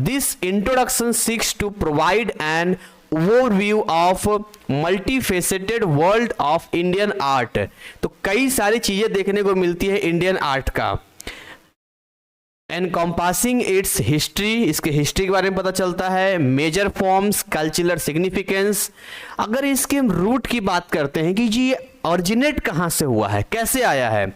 This introduction seeks to provide an overview of multifaceted world of Indian art. तो कई सारी चीजें देखने को मिलती है इंडियन आर्ट का। एनकम्पासिंग इट्स हिस्ट्री, इसके हिस्ट्री के बारे में पता चलता है, मेजर फॉर्म्स, कल्चरल सिग्निफिकेंस। अगर इसके हम रूट की बात करते हैं कि जी ये ऑरिजिनेट कहाँ से हुआ है, कैसे आया है,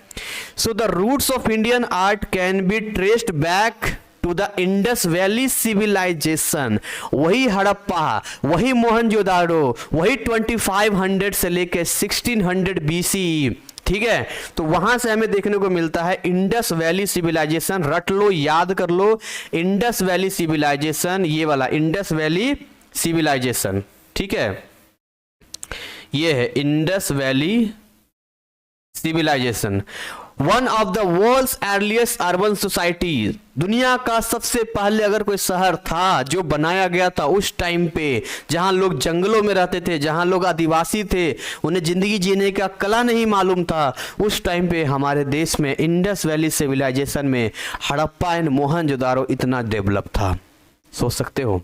so the roots of Indian art can be traced back to the Indus valley civilisation. वही हड़प्पा, वही मोहनजोदाड़ो, वही 2500 से लेकर 1600 BCE, ठीक है। तो वहां से हमें देखने को मिलता है इंडस वैली सिविलाइजेशन। रट लो, याद कर लो, इंडस वैली सिविलाइजेशन, ये वाला इंडस वैली सिविलाइजेशन, ठीक है, ये है Indus valley civilisation. One of the world's earliest urban society, दुनिया का सबसे पहले अगर कोई शहर था जो बनाया गया था उस टाइम पे, जहां लोग जंगलों में रहते थे, जहां लोग आदिवासी थे, उन्हें जिंदगी जीने का कला नहीं मालूम था, उस टाइम पे हमारे देश में इंडस वैली सिविलाइजेशन में हड़प्पा एंड मोहनजोदारो इतना डेवलप था, सोच सकते हो।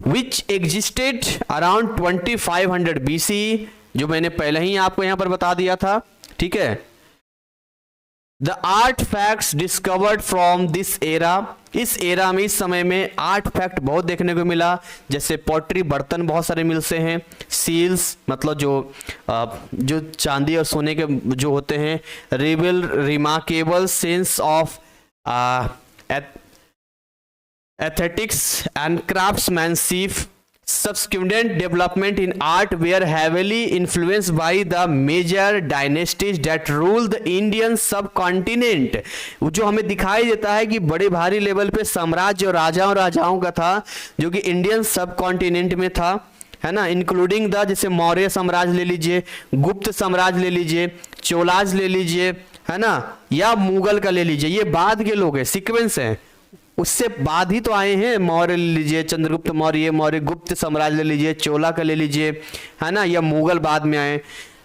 विच एग्जिस्टेड अराउंड 2500 BCE, जो मैंने पहले ही आपको यहां पर बता दिया था, ठीक है। The art facts discovered from this era, इस एरा में, इस समय में आर्ट फैक्ट बहुत देखने को मिला, जैसे पॉटरी, बर्तन बहुत सारे मिलते हैं, सील्स मतलब जो चांदी और सोने के जो होते हैं, remarkable sense of aesthetics and craftsmanship. Subsequent development in art were heavily influenced by the major dynasties that ruled the Indian subcontinent। जो हमें दिखाई देता है कि बड़े भारी लेवल पे साम्राज्य और राजाओं का था, जो कि इंडियन सब कॉन्टिनेंट में था, है ना, इंक्लूडिंग द, जैसे मौर्य साम्राज्य ले लीजिए, गुप्त साम्राज्य ले लीजिए, चोलाज ले लीजिए, है ना, या मुगल का ले लीजिए, ये बाद के लोग हैं, सीक्वेंस है, उससे बाद ही तो आए हैं। मौर्य ले लीजिए, चंद्रगुप्त मौर्य, मौर्य गुप्त साम्राज्य ले लीजिए, चोला का ले लीजिए, है ना, या मुगल बाद में आए।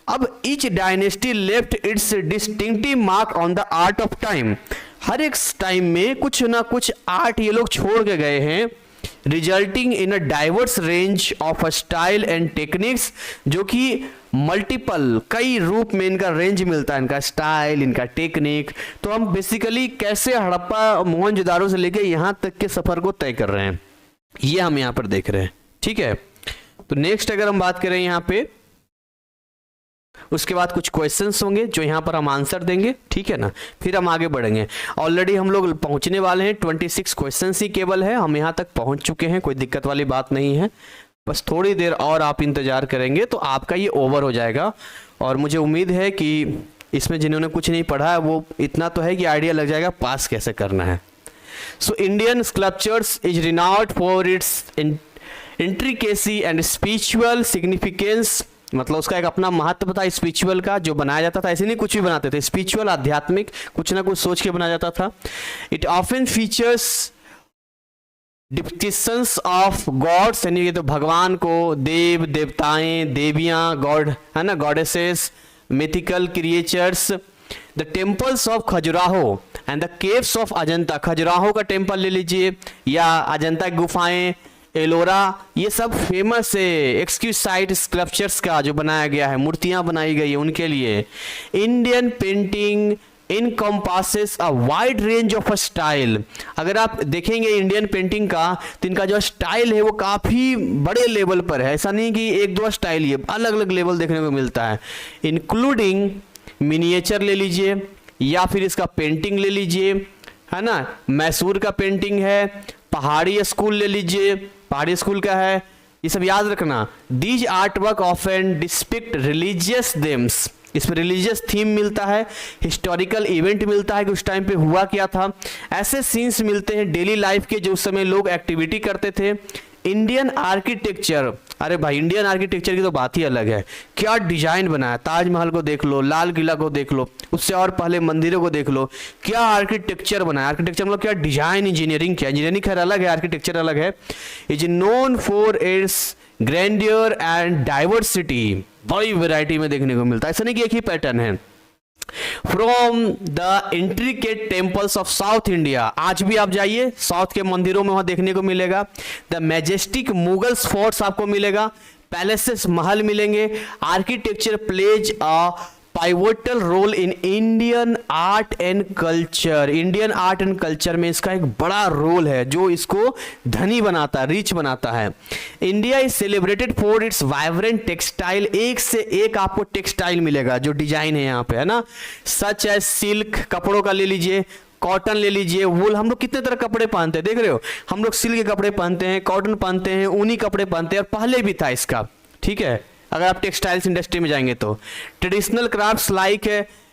अब each dynasty left its distinctive mark on the art of time. हर एक टाइम में कुछ ना कुछ आर्ट ये लोग छोड़ के गए हैं, resulting in a diverse range of style and techniques, जो कि मल्टीपल, कई रूप में इनका रेंज मिलता है, इनका स्टाइल, इनका टेक्निक। तो हम बेसिकली कैसे हड़प्पा मोहनजोदारो से लेके यहाँ तक के सफर को तय कर रहे हैं, ये हम यहाँ पर देख रहे हैं, ठीक है। तो नेक्स्ट अगर हम बात करें यहाँ पे, उसके बाद कुछ क्वेश्चंस होंगे जो यहाँ पर हम आंसर देंगे, ठीक है ना, फिर हम आगे बढ़ेंगे। ऑलरेडी हम लोग पहुंचने वाले हैं, 26 क्वेश्चंस ही केवल है, हम यहाँ तक पहुंच चुके हैं, कोई दिक्कत वाली बात नहीं है। बस थोड़ी देर और आप इंतजार करेंगे तो आपका ये ओवर हो जाएगा। और मुझे उम्मीद है कि इसमें जिन्होंने कुछ नहीं पढ़ा है वो इतना तो है कि आइडिया लग जाएगा पास कैसे करना है। So Indian sculptures is renowned for its intricacy and spiritual significance, मतलब उसका एक अपना महत्व था स्पिरिचुअल का, जो बनाया जाता था, ऐसे नहीं कुछ भी बनाते थे, स्पिरिचुअल, आध्यात्मिक, कुछ ना कुछ सोच के बनाया जाता था। It often features depictions of gods, यानी ये तो भगवान को, देव देवताएं, देवियां, गॉड, है ना, goddesses, mythical creatures. The temples of Khajuraho and the caves of Ajanta, Khajuraho का टेम्पल ले लीजिए, या अजंता की गुफाएं, एलोरा, ये सब फेमस है एक्सक्यूसाइट स्कल्पचर्स का जो बनाया गया है, मूर्तियां बनाई गई है उनके लिए। Indian painting encompasses a wide range of a style. अगर आप देखेंगे इंडियन पेंटिंग का, तो इनका जो स्टाइल है वो काफ़ी बड़े लेवल पर है, ऐसा नहीं कि एक दो स्टाइल, ये अलग अलग लेवल देखने को मिलता है। इंक्लूडिंग मिनिएचर ले लीजिए, या फिर इसका पेंटिंग ले लीजिए, है ना, मैसूर का पेंटिंग है, पहाड़ी स्कूल ले लीजिए, पहाड़ी स्कूल का है, ये सब याद रखना। These art work often depict religious themes, इसमें रिलीजियस थीम मिलता है, हिस्टोरिकल इवेंट मिलता है कि उस टाइम पे हुआ क्या था, ऐसे सीन्स मिलते हैं डेली लाइफ के जो उस समय लोग एक्टिविटी करते थे। इंडियन आर्किटेक्चर, अरे भाई इंडियन आर्किटेक्चर की तो बात ही अलग है, क्या डिजाइन बनाया, ताजमहल को देख लो, लाल किला को देख लो, उससे और पहले मंदिरों को देख लो, क्या आर्किटेक्चर बनाया। आर्किटेक्चर मतलब क्या, डिजाइन, इंजीनियरिंग, क्या इंजीनियरिंग खैर अलग है, आर्किटेक्चर अलग है। Is known for its grandeur and diversity, बड़ी वैरायटी में देखने को मिलता है, ऐसा नहीं कि एक ही पैटर्न है। From the intricate temples of south India, आज भी आप जाइए साउथ के मंदिरों में वहां देखने को मिलेगा। द मैजेस्टिक मुगल्स फोर्ट्स आपको मिलेगा, पैलेसेस, महल मिलेंगे। Architecture plays a pivotal role in Indian art and culture. Indian art and culture में इसका एक बड़ा रोल है जो इसको धनी बनाता है, रिच बनाता है। India is celebrated for its vibrant textile. एक से एक आपको टेक्सटाइल मिलेगा जो डिजाइन है यहाँ पे, है ना, सच एज सिल्क, कपड़ों का ले लीजिए, कॉटन ले लीजिए, वूल। हम लोग कितने तरह कपड़े पहनते हैं, देख रहे हो, हम लोग सिल्क के कपड़े पहनते हैं, कॉटन पहनते हैं, ऊनी कपड़े पहनते हैं, और पहले भी था इसका, ठीक है, अगर आप टेक्सटाइल्स इंडस्ट्री में जाएंगे तो। Traditional crafts like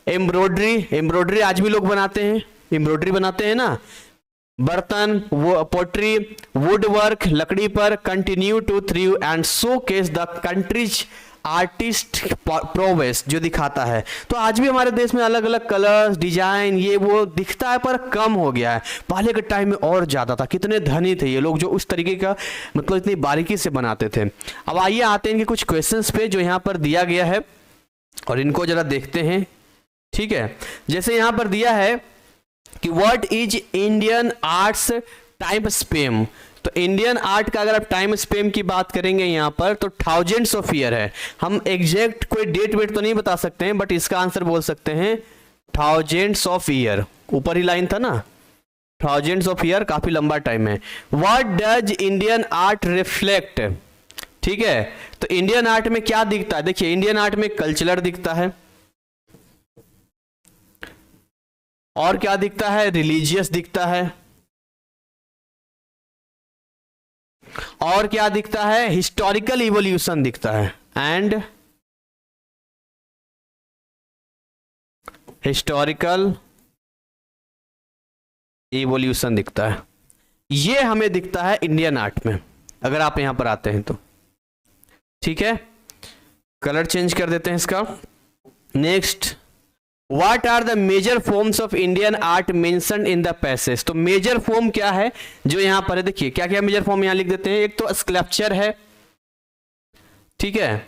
embroidery, embroidery आज भी लोग बनाते हैं, एम्ब्रॉयडरी बनाते हैं ना, बर्तन, वो पोट्री, वुड वर्क, लकड़ी पर continue to thrive and showcase the country's artist prowess, जो दिखाता है। तो आज भी हमारे देश में अलग अलग कलर्स, डिजाइन, ये वो दिखता है, पर कम हो गया है। पहले के टाइम में और ज्यादा था। कितने धनी थे ये लोग जो उस तरीके का, मतलब इतनी बारीकी से बनाते थे। अब आइए आते हैं इनके कुछ क्वेश्चंस पे जो यहाँ पर दिया गया है, और इनको जरा देखते हैं, ठीक है। जैसे यहाँ पर दिया है कि what is Indian arts time spam. तो इंडियन आर्ट का अगर आप टाइम स्पेम की बात करेंगे यहाँ पर, तो थाउजेंड्स ऑफ ईयर है। हम एग्जैक्ट कोई डेट वेट तो नहीं बता सकते हैं, बट इसका आंसर बोल सकते हैं थाउजेंड्स ऑफ ईयर। ऊपर ही लाइन था ना, थाउजेंड्स ऑफ ईयर, काफी लंबा टाइम है। What does Indian art reflect, ठीक है। तो इंडियन आर्ट में क्या दिखता है, देखिए इंडियन आर्ट में कल्चरल दिखता है, और क्या दिखता है, रिलीजियस दिखता है, और क्या दिखता है, हिस्टोरिकल इवोल्यूशन दिखता है, एंड हिस्टोरिकल इवोल्यूशन दिखता है। ये हमें दिखता है इंडियन आर्ट में, अगर आप यहां पर आते हैं तो, ठीक है। कलर चेंज कर देते हैं इसका। Next, What are the major forms of Indian art mentioned in the passage? तो मेजर फॉर्म क्या है जो यहां पर है, देखिए क्या क्या मेजर फॉर्म यहां लिख देते हैं। एक तो स्कल्पचर है, ठीक है,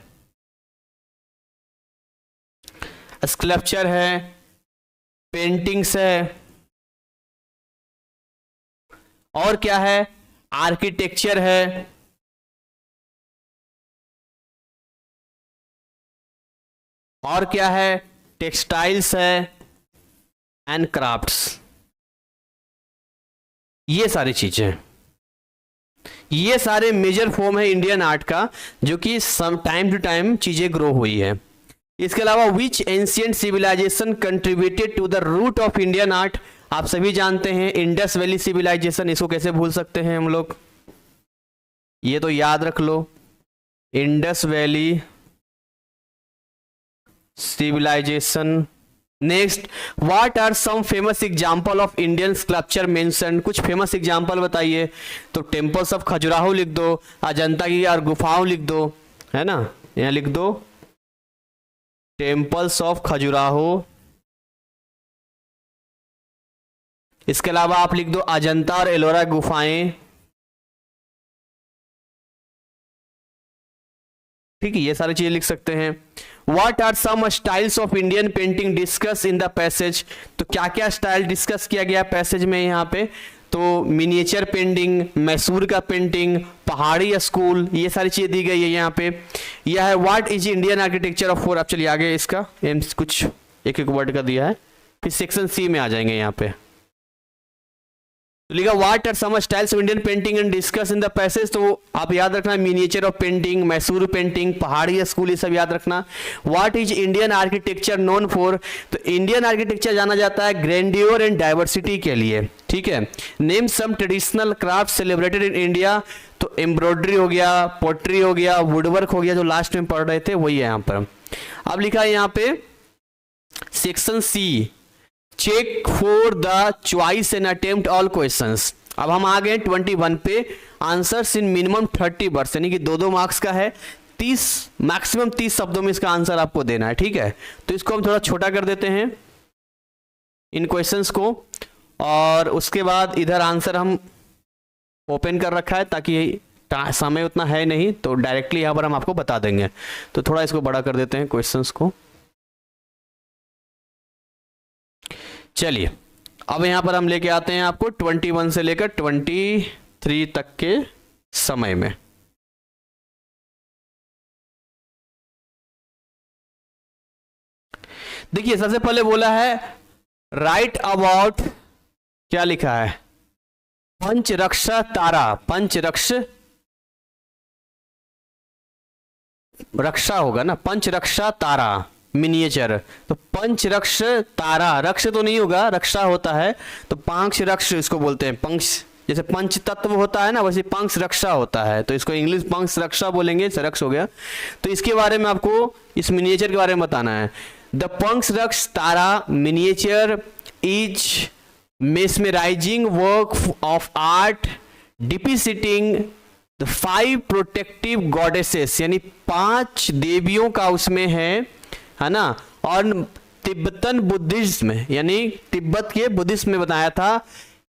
स्कल्पचर है, पेंटिंग्स है, और क्या है, आर्किटेक्चर है, और क्या है, टेक्सटाइल्स है, एंड क्राफ्ट्स। ये सारी चीजें, ये सारे मेजर फॉर्म है इंडियन आर्ट का, जो कि सम टाइम टू टाइम चीजें ग्रो हुई है। इसके अलावा which ancient civilisation contributed to the root of Indian art. आप सभी जानते हैं इंडस वैली सिविलाइजेशन, इसको कैसे भूल सकते हैं हम लोग, ये तो याद रख लो, Indus valley civilisation. Next, what are some famous example of Indian sculpture mention. कुछ फेमस एग्जांपल बताइए। तो टेम्पल्स ऑफ खजुराहो लिख दो, अजंता की यार गुफाओं लिख दो, है ना, यहां लिख दो टेम्पल्स ऑफ खजुराहो। इसके अलावा आप लिख दो अजंता और एलोरा गुफाएं, ठीक है, ये सारी चीजें लिख सकते हैं। What are some styles of Indian painting discussed in the passage। तो क्या क्या स्टाइल डिस्कस किया गया पैसेज में यहाँ पे, तो मिनिएचर पेंटिंग, मैसूर का पेंटिंग, पहाड़ी स्कूल, ये सारी चीजें दी गई है यहाँ पे। यह है what is Indian architecture of four. अब चलिए आगे, इसका कुछ एक एक वर्ड का दिया है, फिर सेक्शन सी में आ जाएंगे यहाँ पे। तो लिखा what are some styles of Indian painting and discuss in the passage. तो आप याद रखना miniature of painting, Mysore painting, Pahari school, ये सब याद रखना। What is Indian architecture known for. तो इंडियन आर्किटेक्चर जाना जाता है ग्रैंडियोर एंड डाइवर्सिटी के लिए, ठीक है। Name some traditional craft celebrated in India. तो एम्ब्रॉयडरी हो गया, पोट्री हो गया, वुडवर्क हो गया, जो लास्ट में पढ़ रहे थे वही है यहाँ पर। अब लिखा है यहाँ पे section C, check for the choice and attempt all questions. अब हम आ गए 21 पे, आंसर्स इन मिनिमम 30 वर्ड्स, यानी कि 2-2 मार्क्स का है, 30 मैक्सिमम 30 शब्दों में इसका आंसर आपको देना है, ठीक है। तो इसको हम थोड़ा छोटा कर देते हैं इन क्वेश्चंस को, और उसके बाद इधर आंसर हम ओपन कर रखा है ताकि समय उतना है नहीं, तो डायरेक्टली यहाँ पर हम आपको बता देंगे। तो थोड़ा इसको बड़ा कर देते हैं क्वेश्चंस को। चलिए अब यहां पर हम लेके आते हैं आपको 21 से लेकर 23 तक के समय में। देखिए सबसे पहले बोला है राइट अबाउट, क्या लिखा है, पंचरक्षा तारा, पंचरक्ष रक्षा होगा ना, पंचरक्षा तारा मिनिएचर, तो पंचरक्ष तारा, रक्ष तो नहीं होगा, रक्षा होता है, तो पांच रक्ष इसको बोलते हैं, पंच, जैसे पंच तत्व होता है ना वैसे पंच रक्षा होता है, तो इसको इंग्लिश पंच रक्षा बोलेंगे, रक्ष हो गया। तो इसके बारे में आपको इस मिनिएचर के बारे में बताना है। The Panch Raksha Tara miniature is mesmerising work of art depicting the 5 protective goddesses, यानी 5 देवियों का उसमें है ना, और तिब्बतन बुद्धिज्म, यानी तिब्बत के बुद्धिज्म में बताया था।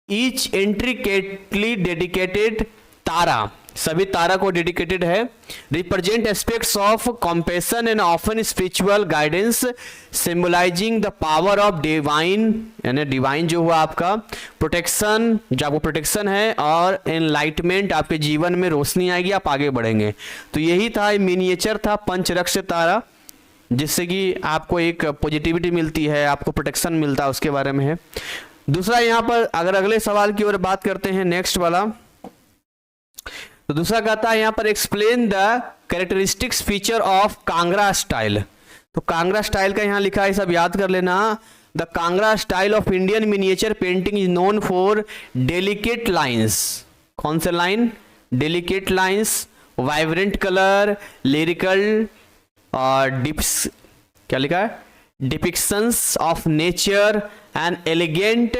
ईच इंट्रिकेटली डेडिकेटेड तारा, सभी तारा को डेडिकेटेड है, represent aspects of compassion and often spiritual guidance, symbolising the power of divine, यानी डिवाइन जो हुआ आपका प्रोटेक्शन, जो आपको प्रोटेक्शन है, और एनलाइटमेंट, आपके जीवन में रोशनी आएगी, आप आगे बढ़ेंगे। तो यही था, मिनिएचर था पंचरक्ष तारा, जिससे कि आपको एक पॉजिटिविटी मिलती है, आपको प्रोटेक्शन मिलता है, उसके बारे में है। दूसरा यहाँ पर अगर अगले सवाल की ओर बात करते हैं, नेक्स्ट वाला, तो दूसरा कहता है यहाँ पर explain the characteristics feature of Kangra style. तो कांगड़ा स्टाइल का यहाँ लिखा है, सब याद कर लेना। The Kangra style of Indian miniature painting is known for delicate lines, कौन से line, delicate lines, vibrant colour, lyrical और डिप्स, क्या लिखा है, depictions of nature and elegant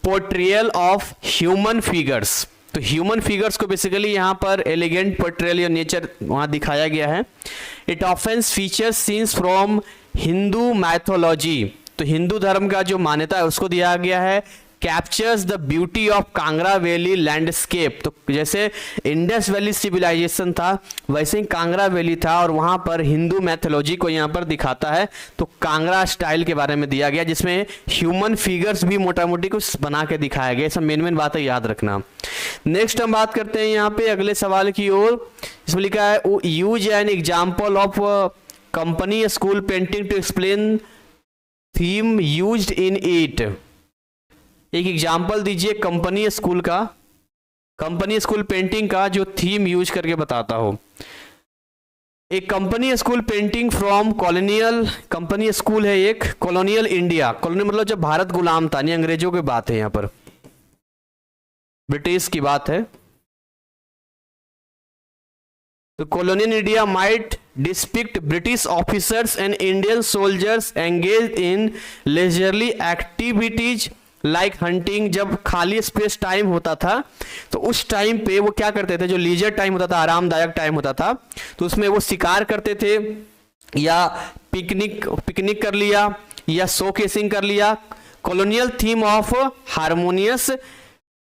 portrayal of human figures. तो ह्यूमन फिगर्स को बेसिकली यहाँ पर एलिगेंट पोर्ट्रियल या नेचर वहाँ दिखाया गया है। इट ऑफेंस features scenes from Hindu mythology, तो हिंदू धर्म का जो मान्यता है उसको दिया गया है। Captures the beauty of Kangra valley landscape, तो जैसे इंडस वैली सिविलाइजेशन था वैसे ही कांगड़ा वैली था, और वहां पर हिंदू मैथोलॉजी को यहां पर दिखाता है। तो कांगड़ा स्टाइल के बारे में दिया गया, जिसमें ह्यूमन फिगर्स भी मोटा मोटी कुछ बना के दिखाया गया। सब मेन बातें याद रखना। नेक्स्ट हम बात करते हैं यहाँ पे अगले सवाल की ओर। इसमें लिखा है use an example of company school painting to explain theme used in it. एक एग्जाम्पल दीजिए कंपनी स्कूल का, कंपनी स्कूल पेंटिंग का जो थीम यूज करके बताता हो। एक company school painting from colonial, company school है एक कॉलोनियल इंडिया, कॉलोनी मतलब जब भारत गुलाम था, नहीं अंग्रेजों की बात है, यहां पर ब्रिटिश की बात है। तो colonial India might depict British officers and Indian soldiers engage in leisurely activities like hunting. जब खाली स्पेस टाइम होता था तो उस टाइम पे वो क्या करते थे, जो लीजर टाइम होता था, आरामदायक टाइम होता था, तो उसमें वो शिकार करते थे, या पिकनिक कर लिया, या शोकेसिंग कर लिया। Colonial theme of harmonious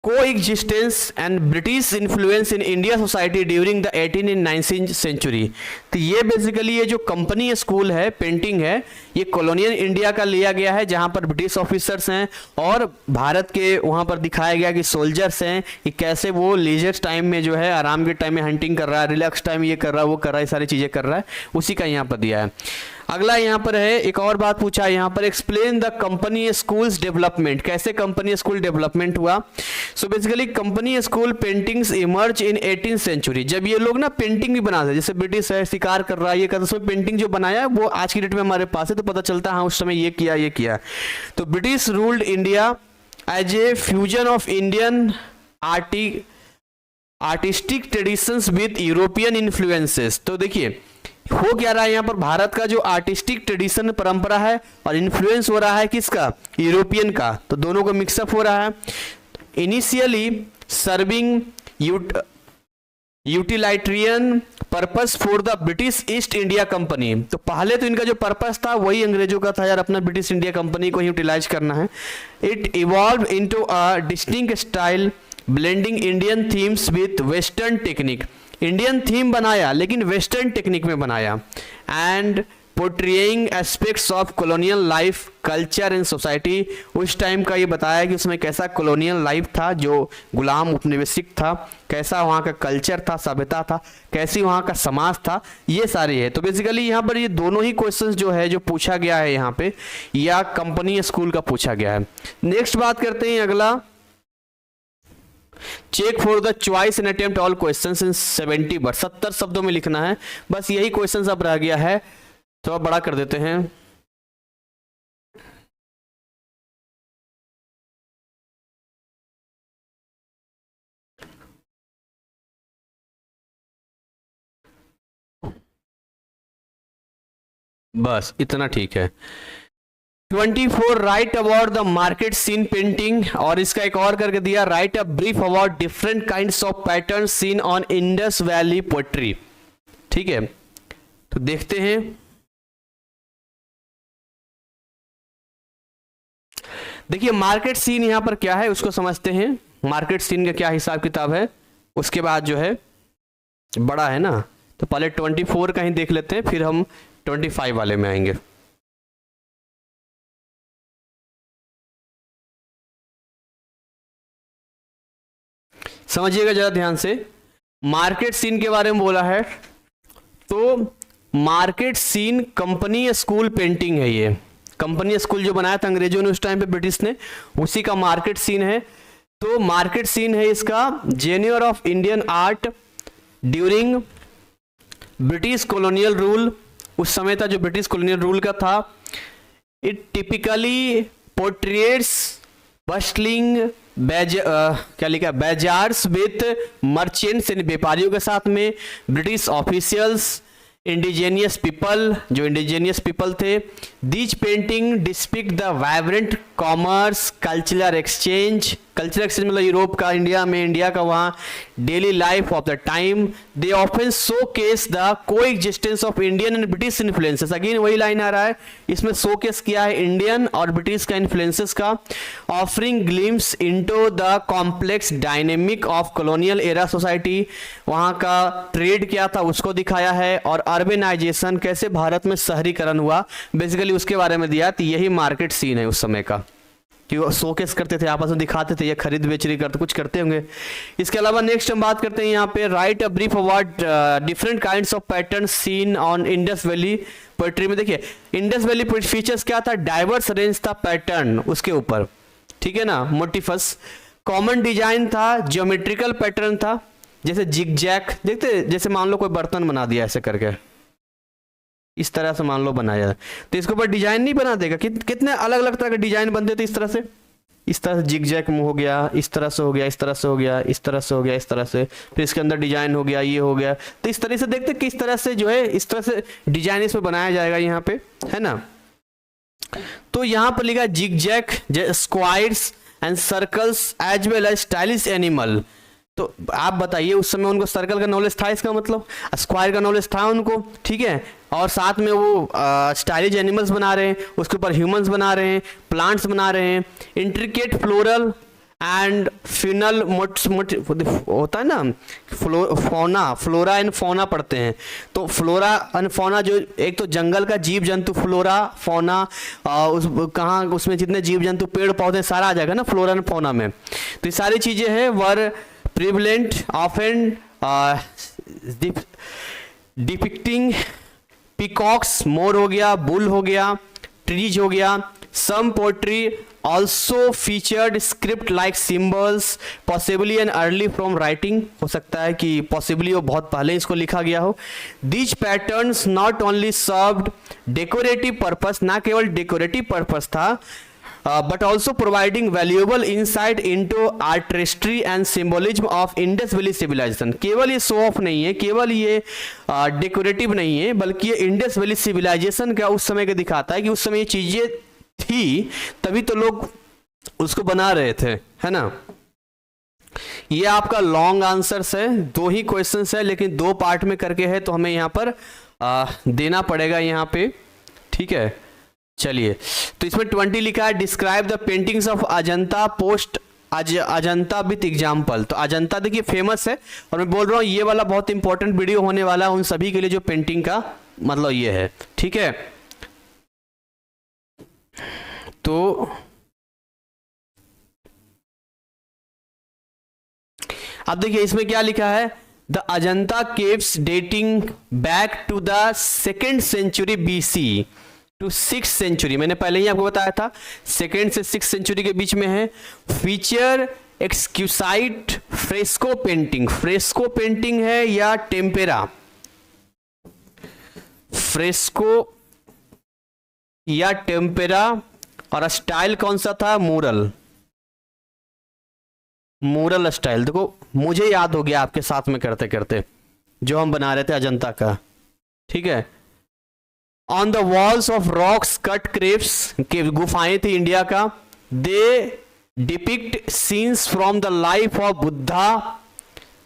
coexistence and British influence in India society during the 18th and 19th century. तो ये बेसिकली ये जो कंपनी स्कूल है पेंटिंग है, ये कॉलोनियल इंडिया का लिया गया है, जहां पर ब्रिटिश ऑफिसर्स हैं और भारत के वहां पर दिखाया गया कि सोल्जर्स हैं कि कैसे वो लीजर टाइम में जो है, आराम के टाइम में हंटिंग कर रहा है, रिलैक्स टाइम ये कर रहा है, वो कर रहा है, सारी चीजें कर रहा है, उसी का यहाँ पर दिया है। अगला यहाँ पर है, एक और बात पूछा है यहाँ पर, explain the company schools development, कैसे कंपनी स्कूल डेवलपमेंट हुआ। So basically company school paintings emerge in 18th century. जब ये लोग ना पेंटिंग भी बनाते, जैसे ब्रिटिश है शिकार कर रहा है, ये करता, सो पेंटिंग जो बनाया वो आज की डेट में हमारे पास है, तो पता चलता है हाँ उस समय ये किया। तो British ruled India as a fusion of Indian artistic traditions with European influences. तो देखिए हो क्या रहा है यहाँ पर, भारत का जो आर्टिस्टिक ट्रेडिशन परंपरा है और इन्फ्लुएंस हो रहा है किसका, यूरोपियन का, तो दोनों को मिक्सअप हो रहा है। Initially serving utilitarian purpose for the British East India Company. तो पहले तो इनका जो पर्पस था वही अंग्रेजों का था, यार अपना ब्रिटिश इंडिया कंपनी को यूटिलाइज करना है। It evolve into a distinct style blending Indian themes with western technique. Indian theme बनाया लेकिन वेस्टर्न टेक्निक में बनाया। And portraying aspects of colonial life culture and society. उस टाइम का ये बताया कि उसमें कैसा कॉलोनियल लाइफ था, जो गुलाम उपनिवेशिक था, कैसा वहाँ का कल्चर था, सभ्यता था, कैसी वहाँ का समाज था, ये सारे है। तो बेसिकली यहाँ पर ये दोनों ही क्वेश्चंस जो है जो पूछा गया है यहाँ पे, या कंपनी स्कूल का पूछा गया है। नेक्स्ट बात करते हैं अगला, check for the choice and attempt all questions in 70 word, 70 शब्दों में लिखना है। बस यही क्वेश्चंस अब रह गया है, तो अब बड़ा कर देते हैं। बस इतना ठीक है। 24 write about the market scene painting, और इसका एक और करके दिया, write a brief about different kinds of pattern scene on Indus valley poetry. ठीक है, तो देखते हैं। देखिए मार्केट सीन यहां पर क्या है उसको समझते हैं, मार्केट सीन का क्या हिसाब किताब है, उसके बाद जो है बड़ा है ना, तो पहले 24 का ही देख लेते हैं, फिर हम 25 वाले में आएंगे। समझिएगा जरा ध्यान से, मार्केट सीन के बारे में बोला है, तो market scene company school painting है। ये कंपनी स्कूल जो बनाया था अंग्रेजों ने उस टाइम पे, ब्रिटिश ने, उसी का मार्केट सीन है। तो मार्केट सीन है इसका genre of Indian art during British colonial rule, उस समय था जो ब्रिटिश कॉलोनियल रूल का था। इट टिपिकली पोर्ट्रेट्स बस्टलिंग क्या लिखा, बाजार्स विथ मर्चेंट्स, यानी व्यापारियों के साथ में, ब्रिटिश ऑफिशियल्स, इंडिजेनियस पीपल, जो इंडिजेनियस पीपल थे। These painting depict the vibrant commerce cultural exchange, cultural exchange मतलब यूरोप का इंडिया में, इंडिया का वहाँ daily life of the time. They often showcase the coexistence of Indian and British influences, again वही line आ रहा है, इसमें शोकेस किया है इंडियन और ब्रिटिश का इन्फ्लुएंसेस का। Offering glimpse into the complex dynamic of colonial era society, वहाँ का ट्रेड क्या था उसको दिखाया है, और अर्बनाइजेशन कैसे भारत में शहरीकरण हुआ बेसिकली उसके बारे में दिया। तो यही मार्केट सीन है उस समय का, कि वो शोकेस करते थे, आपस में दिखाते थे, या खरीद बेचरी करते, कुछ करते होंगे। इसके अलावा नेक्स्ट हम बात करते हैं यहाँ पे, write a brief about different kinds of pattern scene on Indus valley poetry में। देखिए इंडस वैली फीचर्स क्या था, डाइवर्स रेंज था पैटर्न उसके ऊपर, ठीक है ना, मोटिफस, कॉमन डिजाइन था, ज्योमेट्रिकल पैटर्न था, जैसे जिग जैक, देखते जैसे मान लो कोई बर्तन बना दिया ऐसे करके, इस तरह से मान लो बनाया, तो इसके ऊपर डिजाइन नहीं बना देगा, कितने अलग अलग तरह के डिजाइन बनते थे इस तरह से, इस तरह से जिग जैक हो गया, इस तरह से हो गया, इस तरह से हो गया, इस तरह से हो गया, इस तरह से, फिर इसके अंदर डिजाइन हो गया, ये हो गया। तो इस तरह से देखते किस तरह से जो है इस तरह से डिजाइन इसमें बनाया जाएगा यहाँ पे, है ना। तो यहाँ पर लिखा zigzag, squares and circles as well as stylish animal. तो आप बताइए उस समय उनको सर्कल का नॉलेज था, इसका मतलब स्क्वायर का नॉलेज था उनको, ठीक है, और साथ में वो स्टाइलिश एनिमल्स बना रहे हैं, उसके ऊपर ह्यूमंस बना रहे हैं, प्लांट्स बना रहे हैं, इंट्रिकेट फ्लोरल एंड फिनल होता है ना, फौना, फ्लोरा एंड फौना पढ़ते हैं, तो फ्लोरा एंड फौना जो एक तो जंगल का जीव जंतु, फ्लोरा फौना, कहाँ उसमें जितने जीव जंतु पेड़ पौधे सारा आ जाएगा ना फ्लोरा एंड फौना में। तो ये सारी चीजें हैं were prevalent often depicting peacocks, मोर हो गया, बुल हो गया, ट्रीज हो गया। Some poetry also featured script like symbols, possibly an early from writing, हो सकता है कि पॉसिबली वो बहुत पहले इसको लिखा गया हो। These patterns not only served decorative purpose, ना केवल डेकोरेटिव पर्पस था, but also providing valuable insight into artistry and symbolism of Indus Valley civilization। केवल ये शो ऑफ नहीं है, केवल ये डेकोरेटिव नहीं है, बल्कि ये इंडस वैली सिविलाइजेशन का उस समय का दिखाता है कि उस समय ये चीजें थी, तभी तो लोग उसको बना रहे थे, है ना। ये आपका लॉन्ग आंसर्स है, 2 ही क्वेश्चंस है, लेकिन 2 पार्ट में करके है, तो हमें यहाँ पर देना पड़ेगा यहाँ पे, ठीक है। चलिए, तो इसमें 20 लिखा है, describe the paintings of Ajanta post Ajanta with example. तो अजंता देखिए फेमस है, और मैं बोल रहा हूँ ये वाला बहुत इंपॉर्टेंट वीडियो होने वाला है उन सभी के लिए जो पेंटिंग का मतलब ये है, ठीक है। तो अब देखिए इसमें क्या लिखा है, the Ajanta caves dating back to the 2nd century BC to 6th century, मैंने पहले ही आपको बताया था 2nd से 6th सेंचुरी के बीच में है। Feature exquisite fresco painting, fresco painting है या टेम्पेरा, फ्रेस्को या टेम्पेरा, और स्टाइल कौन सा था, मूरल, मूरल स्टाइल। देखो मुझे याद हो गया आपके साथ में करते करते जो हम बना रहे थे अजंता का, ठीक है। On the walls of rocks cut caves, के गुफाएं थी इंडिया का, they depict scenes from the life of Buddha,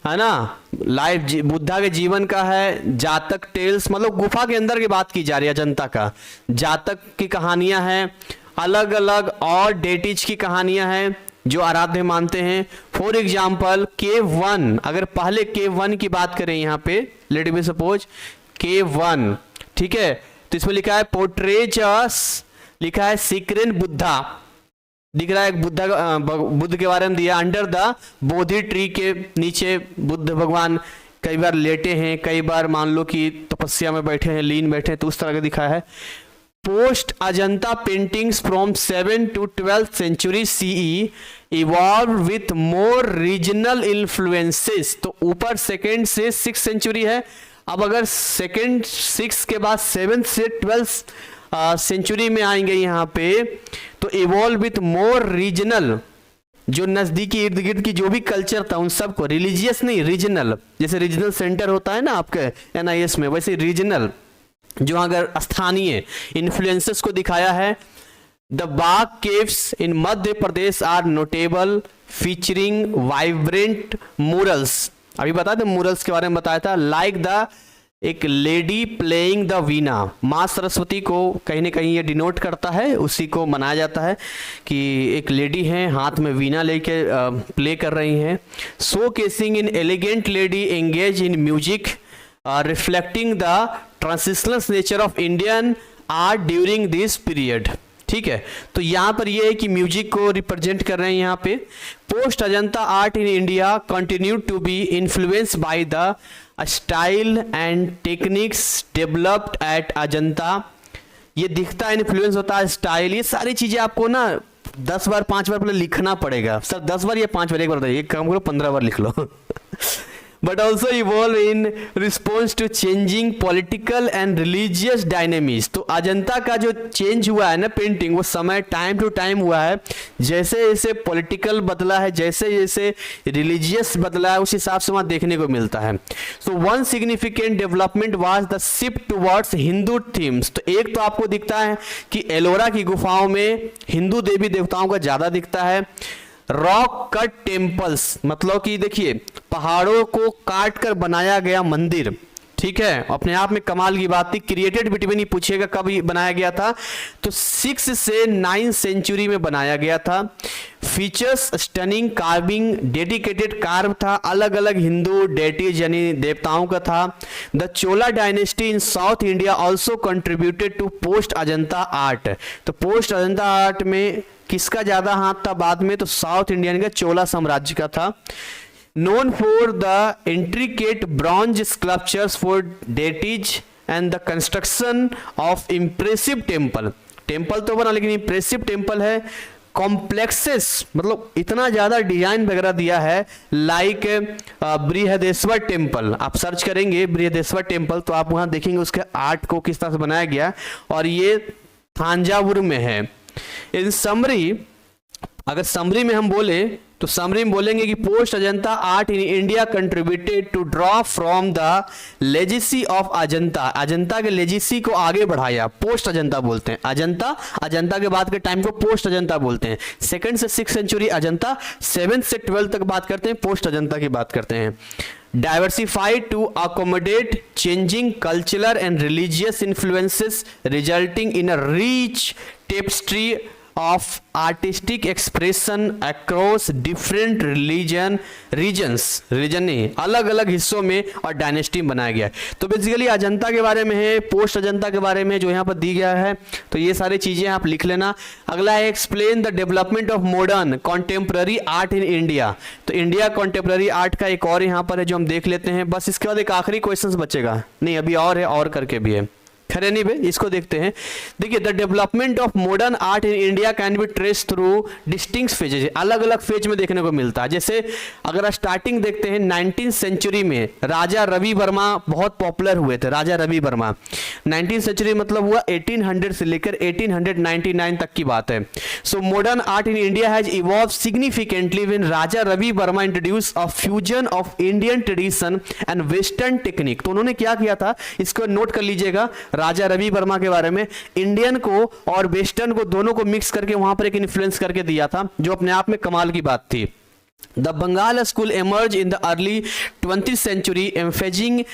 है ना, लाइफ बुद्धा के जीवन का है। जातक टेल्स, मतलब गुफा के अंदर की बात की जा रही है अजंता का, जातक की कहानियां हैं, अलग अलग और डेटीज की कहानियां हैं जो आराध्य मानते हैं। फॉर एग्जाम्पल केव 1, अगर पहले केव 1 की बात करें यहाँ पे, लेट मी सपोज केव 1, ठीक है, तो इसमें लिखा है पोर्ट्रेज अस, लिखा है सीक्रेन बुद्धा, दिख रहा है बुद्ध के बारे में दिया, अंडर द बोधि ट्री के नीचे बुद्ध भगवान कई बार लेटे हैं, कई बार मान लो कि तपस्या में बैठे हैं, लीन बैठे हैं, तो उस तरह का दिखा है। Post Ajanta paintings from 7th to 12th century CE evolve with more regional influences, तो ऊपर 2nd से 6th सेंचुरी है। अब अगर 2nd 6th के बाद 7th से 12th सेंचुरी में आएंगे यहाँ पे, तो इवॉल्व विथ मोर रीजनल, जो नजदीकी इर्द गिर्द की जो भी कल्चर था उन सबको, रिलीजियस नहीं रीजनल, जैसे रीजनल सेंटर होता है ना आपके NIS में, वैसे रीजनल जो अगर स्थानीय इन्फ्लुएंसेस को दिखाया है। The Bagh caves in Madhya Pradesh are notable featuring vibrant murals, अभी बता दें मूरल्स के बारे में बताया था, लाइक द एक लेडी प्लेइंग द वीणा, माँ सरस्वती को कहीं ना कहीं ये डिनोट करता है, उसी को मनाया जाता है कि एक लेडी है हाथ में वीणा लेके प्ले कर रही हैं। Showcasing in elegant lady engage in music reflecting the transitional nature of Indian art during this period, ठीक है। तो यहाँ पर ये है कि म्यूजिक को रिप्रेजेंट कर रहे हैं यहाँ पे। Post Ajanta art in India continue to be influenced by the style and techniques developed at Ajanta, ये दिखता है इन्फ्लुएंस होता है स्टाइल, ये सारी चीजें आपको ना 10 बार 5 बार पहले लिखना पड़ेगा, सर 10 बार या 5 बार, एक बार बताइए, एक काम करो 15 बार लिख लो but also evolve in response to changing political and religious dynamics। तो अजंता का जो चेंज हुआ है ना पेंटिंग, वो समय टाइम टू टाइम हुआ है, जैसे जैसे पॉलिटिकल बदला है, जैसे जैसे रिलीजियस बदला है, उस हिसाब से वहाँ देखने को मिलता है। So one significant development was the shift towards Hindu themes. तो एक तो आपको दिखता है कि एलोरा की गुफाओं में हिंदू देवी देवताओं का ज्यादा दिखता है। रॉक कट टेम्पल्स, मतलब कि देखिए पहाड़ों को काट कर बनाया गया मंदिर, ठीक है, अपने आप में कमाल की बात थी। क्रिएटेड बिटवीन, ही पूछेगा कब बनाया गया था, तो 6 से 9 सेंचुरी में बनाया गया था। Features stunning carving, dedicated carve था, अलग अलग हिंदू डेटीज यानी देवताओं का था। The Chola dynasty in south India also contributed to post Ajanta art. तो पोस्ट अजंता आर्ट में किसका ज्यादा हाथ था बाद में, तो साउथ इंडियन का चोला साम्राज्य का था। known for the intricate bronze sculptures for deities and the construction of impressive temple। Temple तो बना लेकिन impressive टेम्पल है। कॉम्प्लेक्सेस, मतलब इतना ज्यादा डिजाइन वगैरह दिया है, लाइक बृहदेश्वर टेम्पल, आप सर्च करेंगे बृहदेश्वर टेम्पल तो आप वहां देखेंगे उसके आर्ट को किस तरह से बनाया गया, और ये थांजावुर में है। इन समरी, अगर समरी में हम बोले तो समरी में बोलेंगे कि post Ajanta art in India contributed to draw from the legacy of Ajanta. Ajanta के लेजेसी को आगे बढ़ाया, पोस्ट अजंता बोलते हैं। अजंता के बाद के टाइम को पोस्ट अजंता बोलते हैं। 2nd से 6th सेंचुरी अजंता, 7th से 12th तक बात करते हैं, पोस्ट अजंता की बात करते हैं। Diversified to accommodate changing cultural and religious influences, resulting in a rich tapestry of artistic expression across different region नहीं, अलग अलग हिस्सों में और डायनेस्टी बनाया गया है। तो बेसिकली अजंता के बारे में है, पोस्ट अजंता के बारे में जो यहाँ पर दी गया है, तो ये सारी चीजें आप लिख लेना। अगला है explain the development of modern contemporary art in India. तो इंडिया कॉन्टेम्प्ररी आर्ट का एक और यहाँ पर है जो हम देख लेते हैं। बस इसके बाद एक आखिरी क्वेश्चन बचेगा, नहीं अभी और है, और करके भी है, खैर नहीं भाई, इसको देखते हैं। देखिए, the development of modern art in India can be trace through distinct phases, अलग अलग फेज में देखने को मिलता है। जैसे अगर स्टार्टिंग देखते हैं 19वीं सेंचुरी में राजा रवि वर्मा बहुत पॉपुलर हुए थे। राजा रवि वर्मा 19वीं सेंचुरी मतलब हुआ 1800 से लेकर 1899 तक की बात है। So modern art in India has evolve significantly when Raja Ravi Varma introduce a fusion of Indian tradition and western technique. तो उन्होंने क्या किया था, इसको नोट कर लीजिएगा, राजा रवि वर्मा के बारे में, इंडियन को और वेस्टर्न को दोनों को मिक्स करके वहां पर एक इन्फ्लुएंस करके दिया था, जो अपने आप में कमाल की बात थी। The Bengal school emerged in the early 20th century emphasizing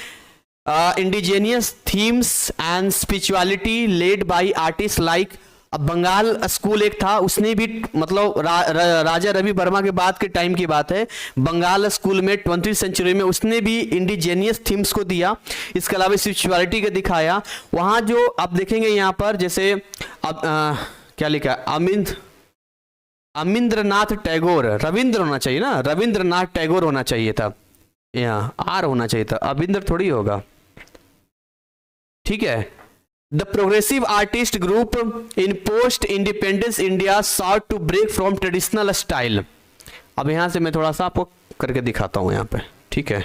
indigenous themes and spirituality led by artists like Bengal school एक था, उसने भी मतलब राजा रवि वर्मा के बाद के टाइम की बात है, बंगाल स्कूल में 20वीं सेंचुरी में उसने भी इंडिजेनियस थीम्स को दिया, इसके अलावा स्पिरिचुअलिटी को दिखाया। वहाँ जो आप देखेंगे यहाँ पर जैसे क्या लिखा है, अमिंद्रनाथ टैगोर, रविंद्र होना चाहिए ना, रविंद्रनाथ टैगोर होना चाहिए था, यहाँ आर होना चाहिए था, अविंद्र थोड़ी होगा, ठीक है। The progressive artist group in post-independence India sought to break from traditional style। अब यहां से मैं थोड़ा सा आपको करके दिखाता हूं यहाँ पे, ठीक है,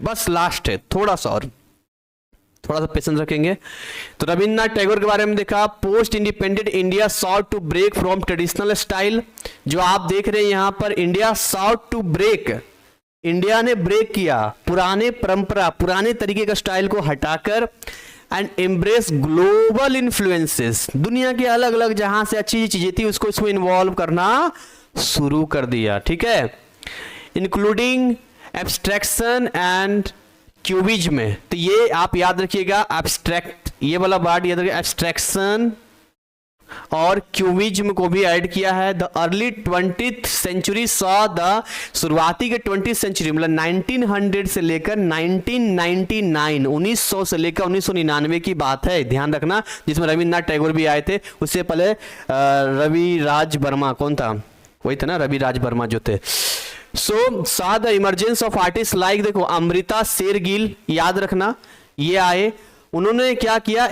बस लास्ट है, थोड़ा सा पेशेंस रखेंगे। तो रविन्द्रनाथ टैगोर के बारे में देखा, post independent India sought to break from traditional style. जो आप देख रहे हैं यहां पर, India sought to break, India ने ब्रेक किया पुराने परंपरा, पुराने तरीके का स्टाइल को हटाकर, एंड एम्ब्रेस ग्लोबल इन्फ्लुएंसेस, दुनिया के अलग अलग जहां से अच्छी चीजें थी उसको इसमें इन्वॉल्व करना शुरू कर दिया, ठीक है, इंक्लूडिंग एब्स्ट्रैक्शन एंड क्यूबिज्म। तो ये आप याद रखिएगा, एब्स्ट्रैक्ट, ये वाला वर्ड याद रखिए, एब्स्ट्रैक्शन और क्यूबिज्म को भी ऐड किया है। The early 20th century saw the, शुरुआती के 20th सेंचुरी मतलब 1900 से लेकर 1999, 1900 से लेकर 1999 की बात है, ध्यान रखना, जिसमें रविन्द्रनाथ टैगोर भी आए थे। उससे पहले रवि राज वर्मा, कौन था, वही था ना, रवि राज वर्मा जो थे। So saw the emergence of artist like, देखो अमृता शेरगिल, याद रखना, ये आए, उन्होंने क्या किया,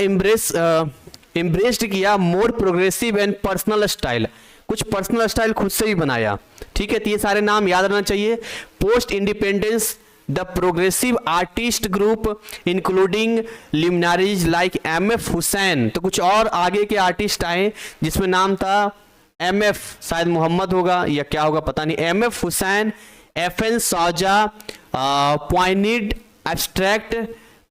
एम्ब्रेस्ड किया मोर प्रोग्रेसिव एंड पर्सनल स्टाइल, कुछ पर्सनल स्टाइल खुद से ही बनाया, ठीक है। तो ये सारे नाम याद रहना चाहिए। Post independence the progressive artist group including luminaries like MF Hussain, तो कुछ और आगे के आर्टिस्ट आए जिसमें नाम था एमएफ, शायद मोहम्मद होगा या क्या होगा पता नहीं, MF Hussain, FN Souza, pioneered abstract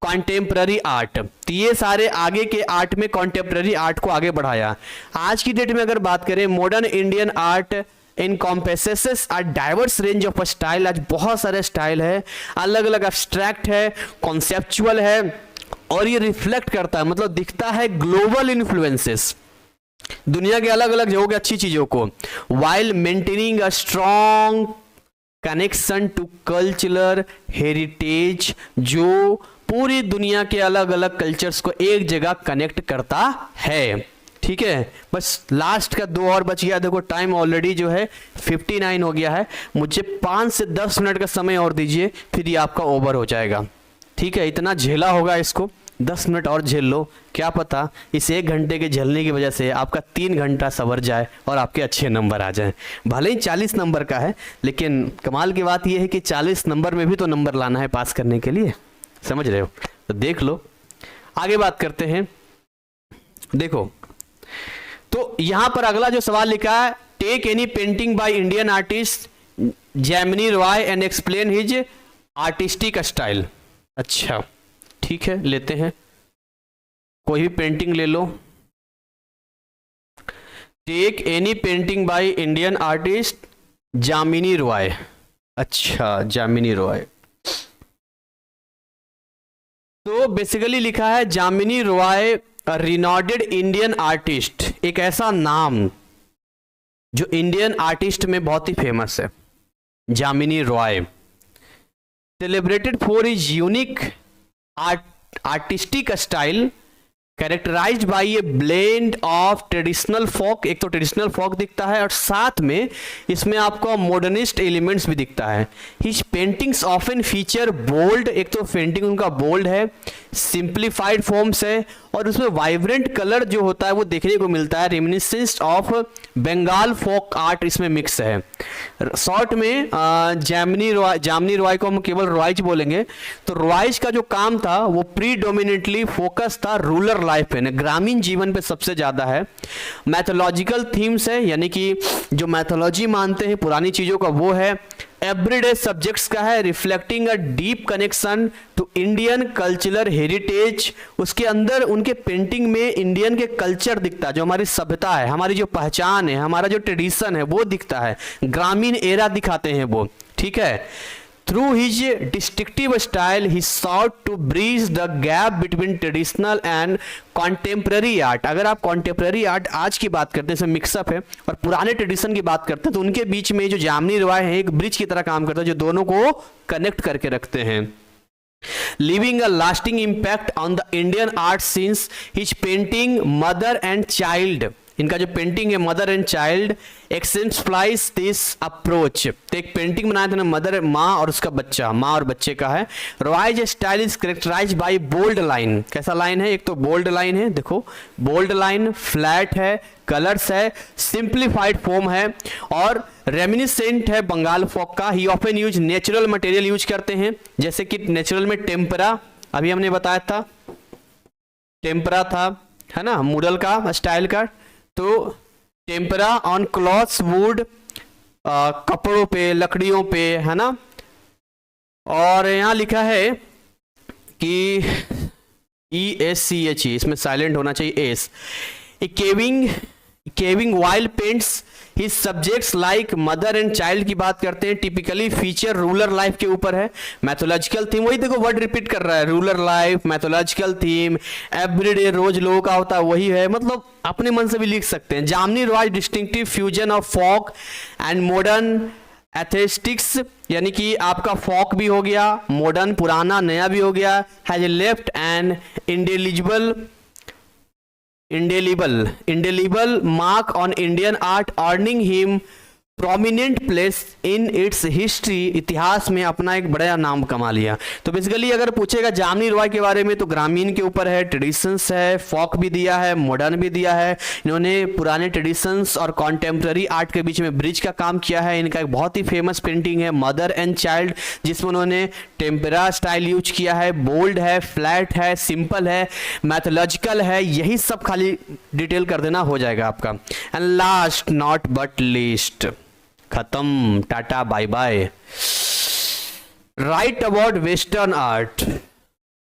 contemporary art. तो ये सारे आगे के आर्ट में कॉन्टेम्प्ररी आर्ट को आगे बढ़ाया। आज की डेट में अगर बात करें, modern Indian art encompasses a diverse range of style, आज बहुत सारे स्टाइल है, अलग अलग एब्स्ट्रैक्ट है, कॉन्सेप्चुअल है, और ये रिफ्लेक्ट करता है, मतलब दिखता है ग्लोबल इन्फ्लुएंसेस, दुनिया के अलग अलग जगहों की अच्छी चीजों को, while maintaining a strong connection to cultural heritage, जो पूरी दुनिया के अलग अलग कल्चर्स को एक जगह कनेक्ट करता है, ठीक है। बस लास्ट का 2 और बच गया, देखो टाइम ऑलरेडी जो है 59 हो गया है, मुझे 5 से 10 मिनट का समय और दीजिए, फिर ये आपका ओवर हो जाएगा, ठीक है। इतना झेला होगा इसको, 10 मिनट और झेल लो, क्या पता इस 1 घंटे के झेलने की वजह से आपका 3 घंटा सवर जाए और आपके अच्छे नंबर आ जाएं। भले ही 40 नंबर का है, लेकिन कमाल की बात यह है कि 40 नंबर में भी तो नंबर लाना है पास करने के लिए, समझ रहे हो। तो देख लो, आगे बात करते हैं। देखो, तो यहां पर अगला जो सवाल लिखा है, take any painting by Indian artist Jamini Roy and explain his artistic style. अच्छा ठीक है, लेते हैं, कोई भी पेंटिंग ले लो। Take any painting by Indian artist Jamini Roy. अच्छा, जामिनी रॉय, तो बेसिकली लिखा है Jamini Roy renowned Indian artist, एक ऐसा नाम जो इंडियन आर्टिस्ट में बहुत ही फेमस है, Jamini Roy, celebrated for his unique artistic style characterized by a blend of traditional folk, एक तो ट्रेडिशनल फोक दिखता है और साथ में इसमें आपको मॉडर्निस्ट एलिमेंट्स भी दिखता है। His paintings often feature bold, एक तो पेंटिंग उनका बोल्ड है, सिंप्लीफाइड फॉर्म्स है और उसमें वाइब्रेंट कलर जो होता है वो देखने को मिलता है, reminiscence of Bengal folk art इसमें मिक्स है। शॉर्ट में जामिनी रॉय को हम केवल रॉयज बोलेंगे, तो रॉयज का जो काम था वो प्रीडोमिनेटली फोकस था रूरल लाइफ पे, ग्रामीण जीवन पे सबसे ज्यादा है। मैथोलॉजिकल थीम्स है, यानी कि जो मैथोलॉजी मानते हैं पुरानी चीजों का वो है। एवरीडे सब्जेक्ट्स का है, reflecting a deep connection to Indian cultural heritage, उसके अंदर उनके पेंटिंग में इंडियन के कल्चर दिखता है, जो हमारी सभ्यता है, हमारी जो पहचान है, हमारा जो ट्रेडिशन है वो दिखता है, ग्रामीण एरा दिखाते हैं वो, ठीक है। Through his distinctive style, he sought to bridge the gap between traditional and contemporary art. अगर आप contemporary art आज की बात करते हैं, इसमें मिक्सअप है, और पुराने ट्रेडिशन की बात करते हैं, तो उनके बीच में जो जामिनी रॉय है एक ब्रिज की तरह काम करता है, जो दोनों को कनेक्ट करके रखते हैं। Leaving a lasting impact on the Indian art since his painting Mother and Child, इनका जो पेंटिंग है mother and child exemplifies this approach, तो एक पेंटिंग बनाया था ना, मदर माँ और उसका बच्चा, माँ और बच्चे का है। Roy's style is characterize by bold line, कैसा लाइन है, एक तो बोल्ड लाइन है, देखो बोल्ड लाइन, फ्लैट है, कलर्स है, सिंप्लीफाइड फॉर्म है और रेमिनिसेंट है बंगाल फोक का। He often use natural material use करते हैं, जैसे कि नेचुरल में टेम्परा, अभी हमने बताया था टेम्परा था, है ना, मूडल का स्टाइल का, तो टेम्परा ऑन क्लॉथ्स वुड, कपड़ों पे, लकड़ियों पे, है ना। और यहां लिखा है कि ESCH, इसमें साइलेंट होना चाहिए S. Caving wild paints his subjects like mother and child की बात करते हैं, टिपिकली फीचर रूरल लाइफ के ऊपर है। मैथोलॉजिकल थीम, वही देखो वर्ड रिपीट कर रहा है, rural life, mythological theme, everyday रोज लोगों का होता है वही है, मतलब अपने मन से भी लिख सकते हैं। Jamini Roy distinctive fusion of folk and modern aesthetics, यानी कि आपका फोक भी हो गया, मॉडर्न पुराना नया भी हो गया, has left N indelible mark on Indian art, earning him prominent place in its history, इतिहास में अपना एक बड़ा नाम कमा लिया। तो बेसिकली अगर पूछेगा जामिनी रॉय के बारे में, तो ग्रामीण के ऊपर है, ट्रेडिशंस है, फोक भी दिया है, मॉडर्न भी दिया है। इन्होंने पुराने ट्रेडिशंस और कॉन्टेम्प्ररी आर्ट के बीच में ब्रिज का काम किया है। इनका एक बहुत ही फेमस पेंटिंग है मदर एंड चाइल्ड, जिसमें उन्होंने टेम्परा स्टाइल यूज किया है, बोल्ड है, फ्लैट है, सिंपल है, मैथोलॉजिकल है, यही सब खाली डिटेल कर देना हो जाएगा आपका। And last not but least, खत्म, ta-ta bye bye. Write about western art,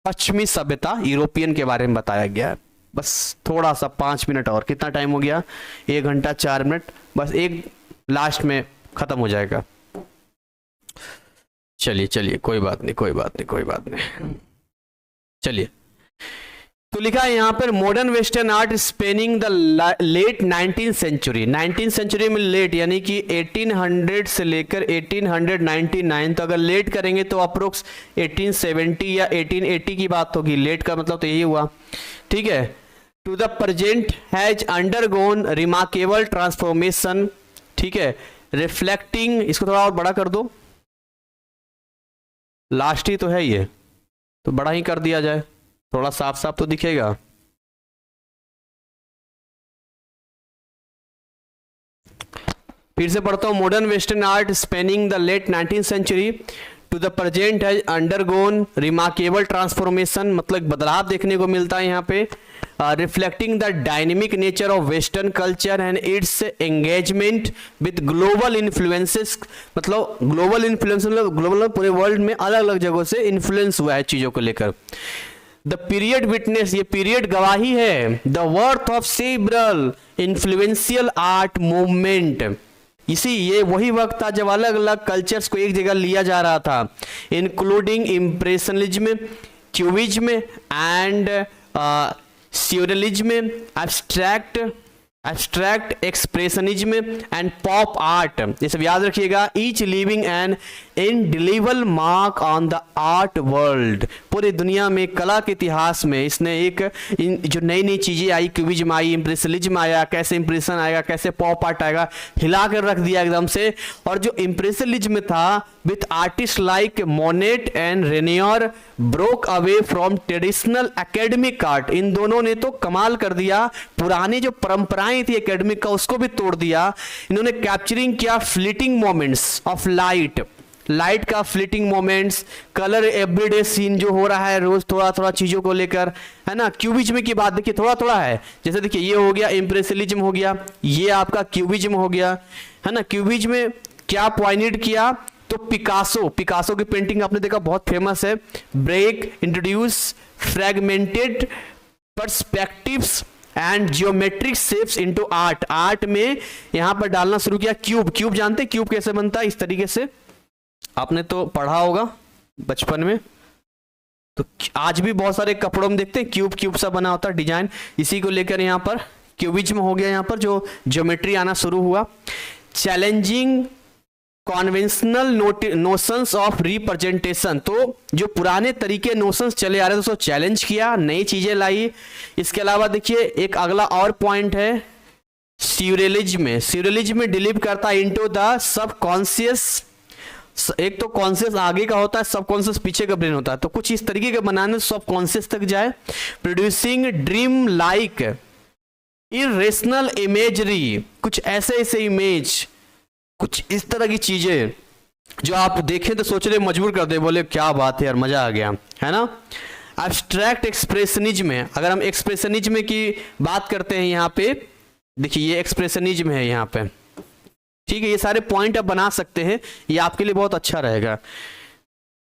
पश्चिमी सभ्यता, यूरोपियन के बारे में बताया गया है। बस थोड़ा सा 5 मिनट और, कितना टाइम हो गया, 1 घंटा 4 मिनट, बस एक लास्ट में खत्म हो जाएगा। चलिए कोई बात नहीं, चलिए। तो लिखा है यहाँ पर modern western art spanning the late 19th century, 19th century में लेट यानी कि 1800 से लेकर 1899, तो अगर लेट करेंगे तो अप्रोक्स 1870 या 1880 की बात होगी। लेट का मतलब तो यही हुआ, ठीक है। To the present has undergone remarkable transformation, ठीक है, रिफ्लेक्टिंग, इसको थोड़ा और बड़ा कर दो, लास्ट ही तो है ये, तो बड़ा ही कर दिया जाए, थोड़ा साफ साफ तो दिखेगा। फिर से पढ़ता हूं, modern western art spanning the late 19th century to the present has undergone remarkable transformation, मतलब बदलाव देखने को मिलता है यहाँ पे। Reflecting the dynamic nature of western culture and its engagement with global influences, मतलब ग्लोबल इन्फ्लुएंस, मतलब ग्लोबल पूरे वर्ल्ड में अलग अलग जगहों से इन्फ्लुएंस हुआ है चीजों को लेकर। द पीरियड विटनेस, ये पीरियड गवाही है, the worth of several influential art movement, इसी ये वही वक्त था जब अलग अलग कल्चर्स को एक जगह लिया जा रहा था, including impressionism, cubism and surrealism, abstract expressionism and pop art. ये सब याद रखिएगा। Each leaving an indelible mark on the art world. पूरी दुनिया में कला के इतिहास में इसने एक जो नई नई चीजें आई, क्यूबिज्म आई, इम्प्रेशनिज्म आया, कैसे इम्प्रेशन आएगा, कैसे पॉप आर्ट आएगा, हिला कर रख दिया एकदम से। और जो इम्प्रेशनिज्म था with artist like Monet and Renoir broke away from traditional academic art. इन दोनों ने तो कमाल कर दिया, पुरानी जो परंपराएं थी एकेडमिक का उसको भी तोड़ दिया। इन्होंने कैप्चरिंग किया फ्लीटिंग मोमेंट्स ऑफ लाइट का fleeting moments, colour everyday scene जो हो रहा है रोज थोड़ा थोड़ा चीजों को लेकर, है ना। क्यूबिज्म की बात देखिए, थोड़ा थोड़ा है। जैसे देखिए ये हो गया इम्प्रेशनिज्म हो गया, ये आपका क्यूबिज्म हो गया, है ना। क्यूबिज्म में क्या पॉइंट किया तो पिकासो की पेंटिंग आपने देखा बहुत फेमस है। Braque introduce fragmented perspectives and geometric shapes into art में यहां पर डालना शुरू किया। क्यूब जानते हैं क्यूब कैसे बनता है? इस तरीके से आपने तो पढ़ा होगा बचपन में, तो आज भी बहुत सारे कपड़ों में देखते हैं क्यूब सा बना होता है डिजाइन। इसी को लेकर यहां पर क्यूबिज्म हो गया, यहां पर जो ज्योमेट्री आना शुरू हुआ। Challenging conventional notions of representation, तो जो पुराने तरीके नोशंस चले आ रहे थे उसको चैलेंज किया, नई चीजें लाई। इसके अलावा देखिए एक अगला और पॉइंट है स्यूरलिज्म में डिलीव करता है इनटू द सबकॉन्शियस। एक तो कॉन्शियस आगे का होता है, सबकॉन्शियस पीछे का ब्रेन होता है, तो कुछ इस तरीके के बनाने सबकॉन्शियस तक जाए। Producing dream like irrational imagery, कुछ ऐसे इमेज, कुछ इस तरह की चीजें जो आप देखें तो सोच रहे मजबूर कर दे, बोले क्या बात है यार, मजा आ गया, है ना। एब्स्ट्रैक्ट एक्सप्रेशनिज्म में, अगर हम एक्सप्रेशनिज्म की बात करते हैं यहाँ पे देखिए ये एक्सप्रेशनिज्म है यहाँ पे, ठीक है। ये सारे पॉइंट आप बना सकते हैं, ये आपके लिए बहुत अच्छा रहेगा।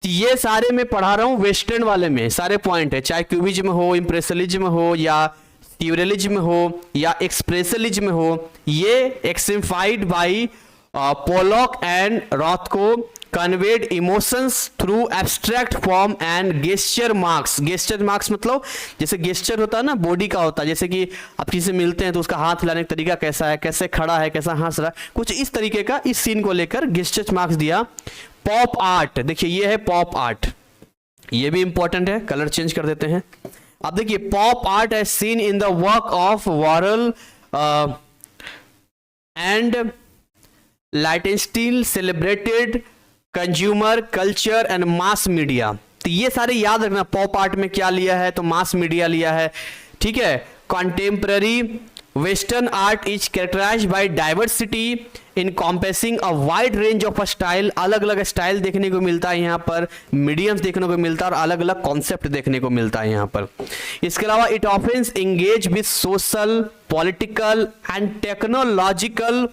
ये सारे मैं पढ़ा रहा हूं वेस्टर्न वाले में, सारे पॉइंट है, चाहे क्यूबिज्म हो, इम्प्रेशनिज्म हो, या स्यूरलिज्म हो, या एक्सप्रेशनिज्म हो। ये exemplified by Pollock and Rothko conveyed emotions through abstract form and gesture marks मतलब जैसे गेस्चर होता है ना, बॉडी का होता है, जैसे कि आप किसी से मिलते हैं तो उसका हाथ हिलाने का तरीका कैसा है, कैसे खड़ा है, कैसा हंस रहा है, कुछ इस तरीके का इस सीन को लेकर गेस्चर मार्क्स दिया। पॉप आर्ट, देखिए ये है पॉप आर्ट, ये भी इंपॉर्टेंट है, कलर चेंज कर देते हैं। अब देखिए pop art as seen in the work of Warhol and Lichtenstein celebrated consumer culture and mass media. तो ये सारे याद रखना, पॉप आर्ट में क्या लिया है तो मास मीडिया लिया है, ठीक है। Contemporary western art is characterised by diversity encompassing a wide range of style, अलग अलग स्टाइल देखने को मिलता है यहाँ पर, मीडियम्स देखने को मिलता है और अलग अलग कॉन्सेप्ट देखने को मिलता है यहाँ पर। इसके अलावा it offence engage with social political and technological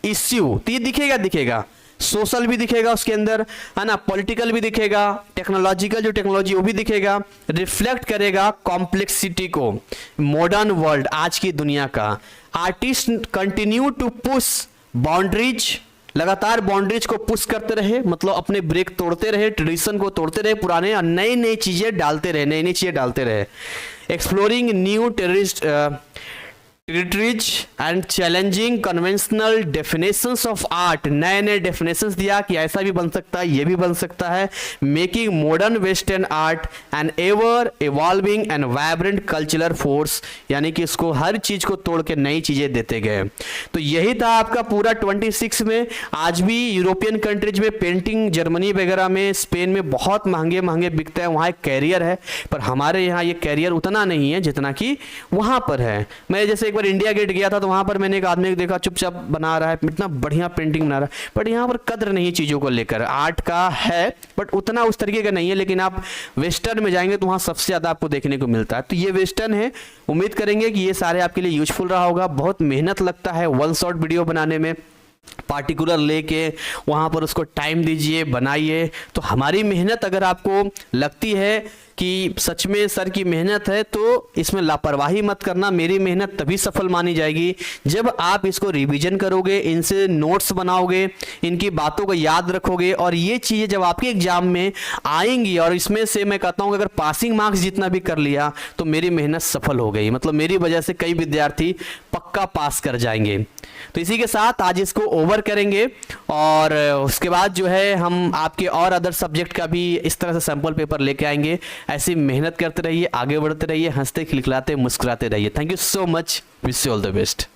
issue. तो ये दिखेगा सोशल भी दिखेगा उसके अंदर, है ना, पॉलिटिकल भी दिखेगा, टेक्नोलॉजिकल जो टेक्नोलॉजी वो भी दिखेगा, रिफ्लेक्ट करेगा कॉम्प्लेक्सिटी को, मॉडर्न वर्ल्ड आज की दुनिया का। Artist continue to push boundaries, लगातार बाउंड्रीज को पुश करते रहे, मतलब अपने ब्रेक तोड़ते रहे, ट्रेडिशन को तोड़ते रहे, पुराने और नई चीजें डालते रहे, exploring new territories and challenging conventional definitions of art, नए डेफिनेशंस दिया कि ऐसा भी बन सकता है, ये भी बन सकता है। Making modern western art an ever evolving and vibrant cultural force, यानी कि इसको हर चीज को तोड़ के नई चीजें देते गए। तो यही था आपका पूरा 26 में। आज भी यूरोपियन कंट्रीज में पेंटिंग, जर्मनी वगैरह में, स्पेन में बहुत महंगे बिकते हैं, वहाँ एक कैरियर है, पर हमारे यहाँ ये कैरियर उतना नहीं है जितना कि वहाँ पर है। मैं जैसे एक बार इंडिया गेट गया था तो वहां पर मैंने एक आदमी को देखा चुपचाप बना रहा है, इतना बढ़िया पेंटिंग बना रहा है, बट यहाँ पर कद्र नहीं है चीजों को लेकर। आर्ट का है बट उतना उस तरीके का नहीं है, लेकिन आप वेस्टर्न में जाएंगे तो वहां सबसे ज्यादा आपको देखने को मिलता है। तो ये वेस्टर्न है, उम्मीद करेंगे कि ये सारे आपके लिए यूजफुल रहा होगा। बहुत मेहनत लगता है वन शॉट वीडियो बनाने में, पार्टिकुलर लेके वहां पर उसको टाइम दीजिए, बनाइए। तो हमारी मेहनत अगर आपको लगती है कि सच में सर की मेहनत है, तो इसमें लापरवाही मत करना। मेरी मेहनत तभी सफल मानी जाएगी जब आप इसको रिवीजन करोगे, इनसे नोट्स बनाओगे, इनकी बातों को याद रखोगे, और ये चीज़ें जब आपके एग्जाम में आएंगी, और इसमें से मैं कहता हूँ कि अगर पासिंग मार्क्स जितना भी कर लिया तो मेरी मेहनत सफल हो गई, मतलब मेरी वजह से कई विद्यार्थी पक्का पास कर जाएंगे। तो इसी के साथ आज इसको ओवर करेंगे, और उसके बाद जो है हम आपके और अदर सब्जेक्ट का भी इस तरह से सैंपल पेपर लेके आएंगे। ऐसी मेहनत करते रहिए, आगे बढ़ते रहिए, हंसते खिलखिलाते मुस्कुराते रहिए। Thank you so much, wish you all the best.